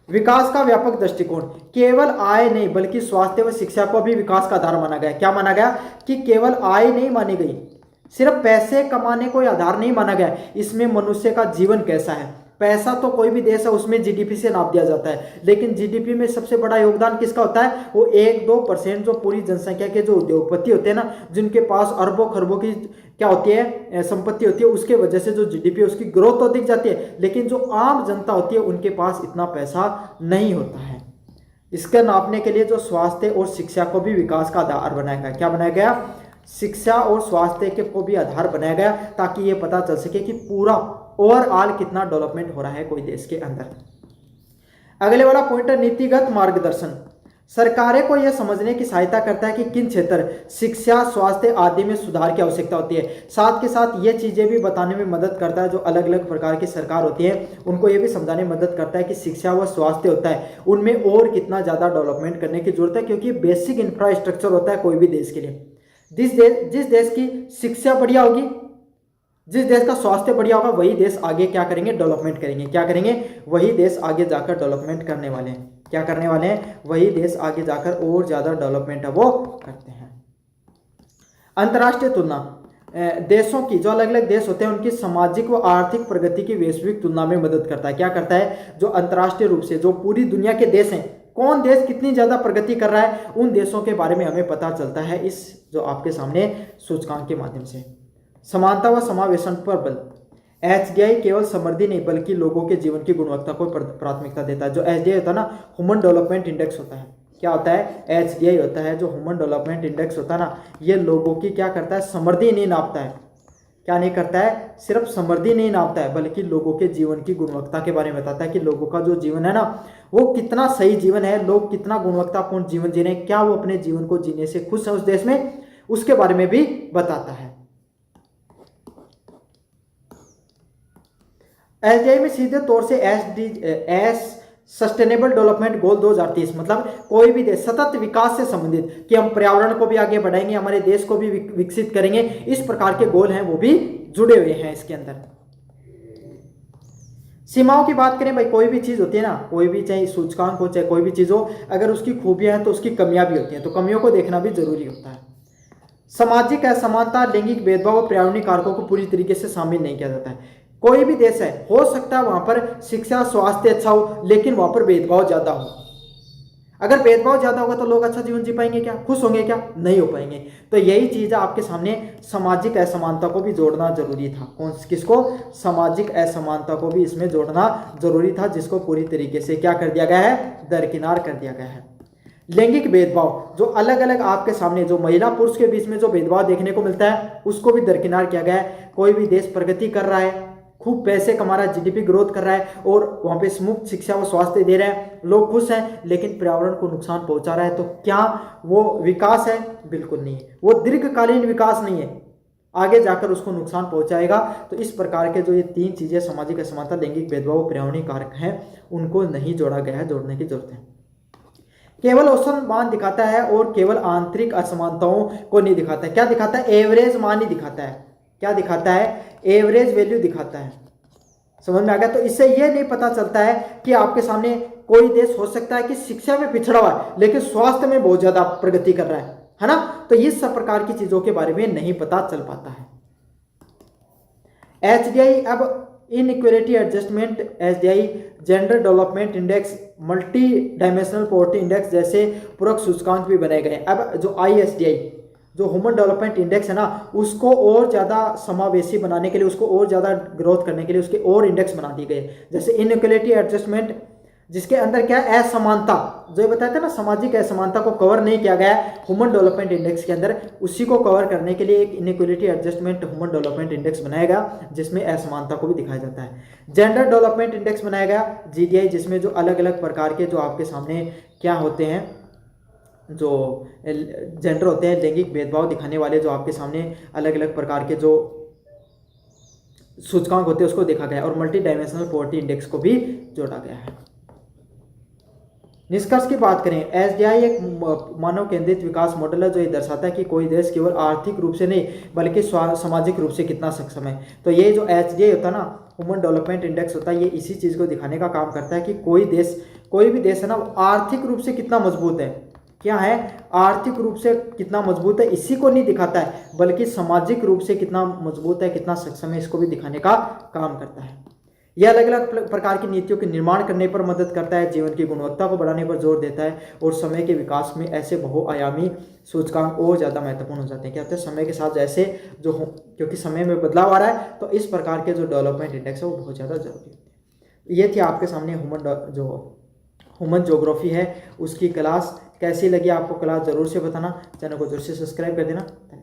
विकास का व्यापक दृष्टिकोण, केवल आय नहीं बल्कि स्वास्थ्य व शिक्षा को भी विकास का आधार माना गया। क्या माना गया कि केवल आय नहीं मानी गई, सिर्फ पैसे कमाने को आधार नहीं माना गया, इसमें मनुष्य का जीवन कैसा है। पैसा तो कोई भी देश है उसमें जीडीपी से नाप दिया जाता है, लेकिन जीडीपी में सबसे बड़ा योगदान किसका होता है, वो 1-2% जो पूरी जनसंख्या के जो उद्योगपति होते हैं ना, जिनके पास अरबों खरबों की क्या होती है, संपत्ति होती है, उसके वजह से जो जीडीपी उसकी ग्रोथ तो दिख जाती है, लेकिन जो आम जनता होती है उनके पास इतना पैसा नहीं होता है। इसका नापने के लिए जो स्वास्थ्य और शिक्षा को भी विकास का आधार बनाया गया। क्या बनाया गया, शिक्षा और स्वास्थ्य के को भी आधार बनाया गया, ताकि ये पता चल सके कि पूरा ओवरऑल कितना डेवलपमेंट हो रहा है कोई देश के अंदर। अगले वाला पॉइंट है नीतिगत मार्गदर्शन, सरकारें को यह समझने की सहायता करता है कि किन क्षेत्र, शिक्षा, स्वास्थ्य आदि में सुधार की आवश्यकता होती है। साथ के साथ ये चीजें भी बताने में मदद करता है, जो अलग अलग प्रकार की सरकार होती है उनको ये भी समझाने में मदद करता है कि शिक्षा व स्वास्थ्य होता है उनमें और कितना ज्यादा डेवलपमेंट करने की जरूरत है, क्योंकि बेसिक इंफ्रास्ट्रक्चर होता है कोई भी देश के लिए। जिस देश की शिक्षा बढ़िया होगी, जिस देश का स्वास्थ्य बढ़िया होगा, वही देश आगे क्या करेंगे, डेवलपमेंट करेंगे। क्या करेंगे, वही देश आगे जाकर डेवलपमेंट करने वाले हैं। क्या करने वाले हैं, वही देश आगे जाकर और ज्यादा डेवलपमेंट है वो करते हैं। अंतर्राष्ट्रीय तुलना, देशों की जो अलग अलग देश होते हैं उनकी सामाजिक व आर्थिक प्रगति की वैश्विक तुलना में मदद करता है। क्या करता है, जो अंतर्राष्ट्रीय रूप से जो पूरी दुनिया के देश हैं, कौन देश कितनी ज्यादा प्रगति कर रहा है, उन देशों के बारे में हमें पता चलता है इस जो आपके सामने सूचकांक के माध्यम से। समानता व समावेशन पर बल, एचडीआई केवल समृद्धि नहीं बल्कि लोगों के जीवन की गुणवत्ता को प्राथमिकता देता है। जो एचडीआई होता है ना, ह्यूमन डेवलपमेंट इंडेक्स होता है, क्या होता है, एचडीआई होता है जो ह्यूमन डेवलपमेंट इंडेक्स होता है ना, ये लोगों की क्या करता है, समृद्धि नहीं नापता है। क्या नहीं करता है, सिर्फ समृद्धि नहीं नापता है, बल्कि लोगों के जीवन की गुणवत्ता के बारे में बताता है कि लोगों का जो जीवन है ना वो कितना सही जीवन है, लोग कितना गुणवत्तापूर्ण जीवन जी रहे हैं, क्या वो अपने जीवन को जीने से खुश है उस देश में, उसके बारे में भी बताता है। एसडीआई में सीधे तौर से एस सस्टेनेबल डेवलपमेंट गोल 2030 मतलब कोई भी देश सतत विकास से संबंधित कि हम पर्यावरण को भी आगे बढ़ाएंगे, हमारे देश को भी विकसित करेंगे, इस प्रकार के गोल हैं वो भी जुड़े हुए हैं इसके अंदर। सीमाओं की बात करें भाई, कोई भी चीज होती है ना, कोई भी चाहे सूचकांक हो चाहे कोई भी चीज हो, अगर उसकी खूबियां हैं तो उसकी कमियां भी होती हैं, तो कमियों को देखना भी जरूरी होता है। सामाजिक असमानता, लैंगिक भेदभाव और पर्यावरणीय कारकों को पूरी तरीके से शामिल नहीं किया जाता है। कोई भी देश है, हो सकता है वहां पर शिक्षा स्वास्थ्य अच्छा हो, लेकिन वहां पर भेदभाव ज्यादा हो। अगर भेदभाव ज्यादा होगा तो लोग अच्छा जीवन जी पाएंगे क्या, खुश होंगे क्या, नहीं हो पाएंगे। तो यही चीज है आपके सामने, सामाजिक असमानता को भी जोड़ना जरूरी था। कौन किसको, सामाजिक असमानता को भी इसमें जोड़ना जरूरी था, जिसको पूरी तरीके से क्या कर दिया गया है, दरकिनार कर दिया गया है। लैंगिक भेदभाव, जो अलग अलग आपके सामने जो महिला पुरुष के बीच में जो भेदभाव देखने को मिलता है, उसको भी दरकिनार किया गया है। कोई भी देश प्रगति कर रहा है, खूब पैसे कमा रहा है, जीडीपी ग्रोथ कर रहा है और वहां पे मुफ्त शिक्षा व स्वास्थ्य दे रहे हैं, लोग खुश हैं, लेकिन पर्यावरण को नुकसान पहुंचा रहा है, तो क्या वो विकास है? बिल्कुल नहीं है, वो दीर्घकालीन विकास नहीं है, आगे जाकर उसको नुकसान पहुंचाएगा। तो इस प्रकार के जो ये तीन चीजें, सामाजिक असमानता, लैंगिक भेदभाव, पर्यावरणीय कारक हैं, उनको नहीं जोड़ा गया है, जोड़ने की जरूरत है। केवल औसत मान दिखाता है और केवल आंतरिक असमानताओं को नहीं दिखाता है। क्या दिखाता है? एवरेज मान ही दिखाता है। क्या दिखाता है? एवरेज वैल्यू दिखाता है। समझ में आ गया? तो इससे यह नहीं पता चलता है कि आपके सामने कोई देश हो सकता है कि शिक्षा में पिछड़ा हुआ है लेकिन स्वास्थ्य में बहुत ज्यादा प्रगति कर रहा है ना? तो इस सब प्रकार की चीजों के बारे में नहीं पता चल पाता है। एचडीआई अब inequality adjustment, HDI, gender development index, multi dimensional poverty index जैसे पूरक सूचकांक भी बनाए गए। अब जो आईएसडीआई, जो ह्यूमन डेवलपमेंट इंडेक्स है ना, उसको और ज़्यादा समावेशी बनाने के लिए, उसको और ज़्यादा ग्रोथ करने के लिए उसके और इंडेक्स बना दिए गए। जैसे इनइक्वालिटी एडजस्टमेंट, जिसके अंदर क्या है, असमानता, जो बताया था ना, सामाजिक असमानता को कवर नहीं किया गया है ह्यूमन डेवलपमेंट इंडेक्स के अंदर, उसी को कवर करने के लिए एक inequality adjustment human development index बनाया गया, जिसमें असमानता को भी दिखाया जाता है। जेंडर डेवलपमेंट इंडेक्स बनाया गया, जीडीआई, जिसमें जो अलग अलग प्रकार के जो आपके सामने क्या होते हैं, जो जेंडर होते हैं, लैंगिक भेदभाव दिखाने वाले जो आपके सामने अलग अलग प्रकार के जो सूचकांक होते हैं उसको देखा गया, और मल्टी डायमेंशनल पॉवर्टी इंडेक्स को भी जोड़ा गया है। निष्कर्ष की बात करें, एसडीआई एक मानव केंद्रित विकास मॉडल है, जो ये दर्शाता है कि कोई देश केवल आर्थिक रूप से नहीं बल्कि सामाजिक रूप से कितना सक्षम है। तो ये जो एसडीआई होता है ना, ह्यूमन डेवलपमेंट इंडेक्स होता है, ये इसी चीज़ को दिखाने का काम करता है कि कोई भी देश है ना, आर्थिक रूप से कितना मजबूत है। क्या है? आर्थिक रूप से कितना मजबूत है, इसी को नहीं दिखाता है, बल्कि सामाजिक रूप से कितना मजबूत है, कितना सक्षम है, इसको भी दिखाने का काम करता है। यह अलग अलग प्रकार की नीतियों के निर्माण करने पर मदद करता है, जीवन की गुणवत्ता को बढ़ाने पर जोर देता है, और समय के विकास में ऐसे बहुआयामी सूचकांक और ज़्यादा महत्वपूर्ण हो जाते हैं। क्या होता है? समय के साथ जैसे जो क्योंकि समय में बदलाव आ रहा है, तो इस प्रकार के जो डेवलपमेंट इंडेक्स है वो बहुत ज़्यादा जरूरी है। ये थी आपके सामने ह्यूमन ज्योग्राफी है, उसकी क्लास। कैसी लगी आपको क्लास? जरूर से बताना, चैनल को जरूर से सब्सक्राइब कर देना।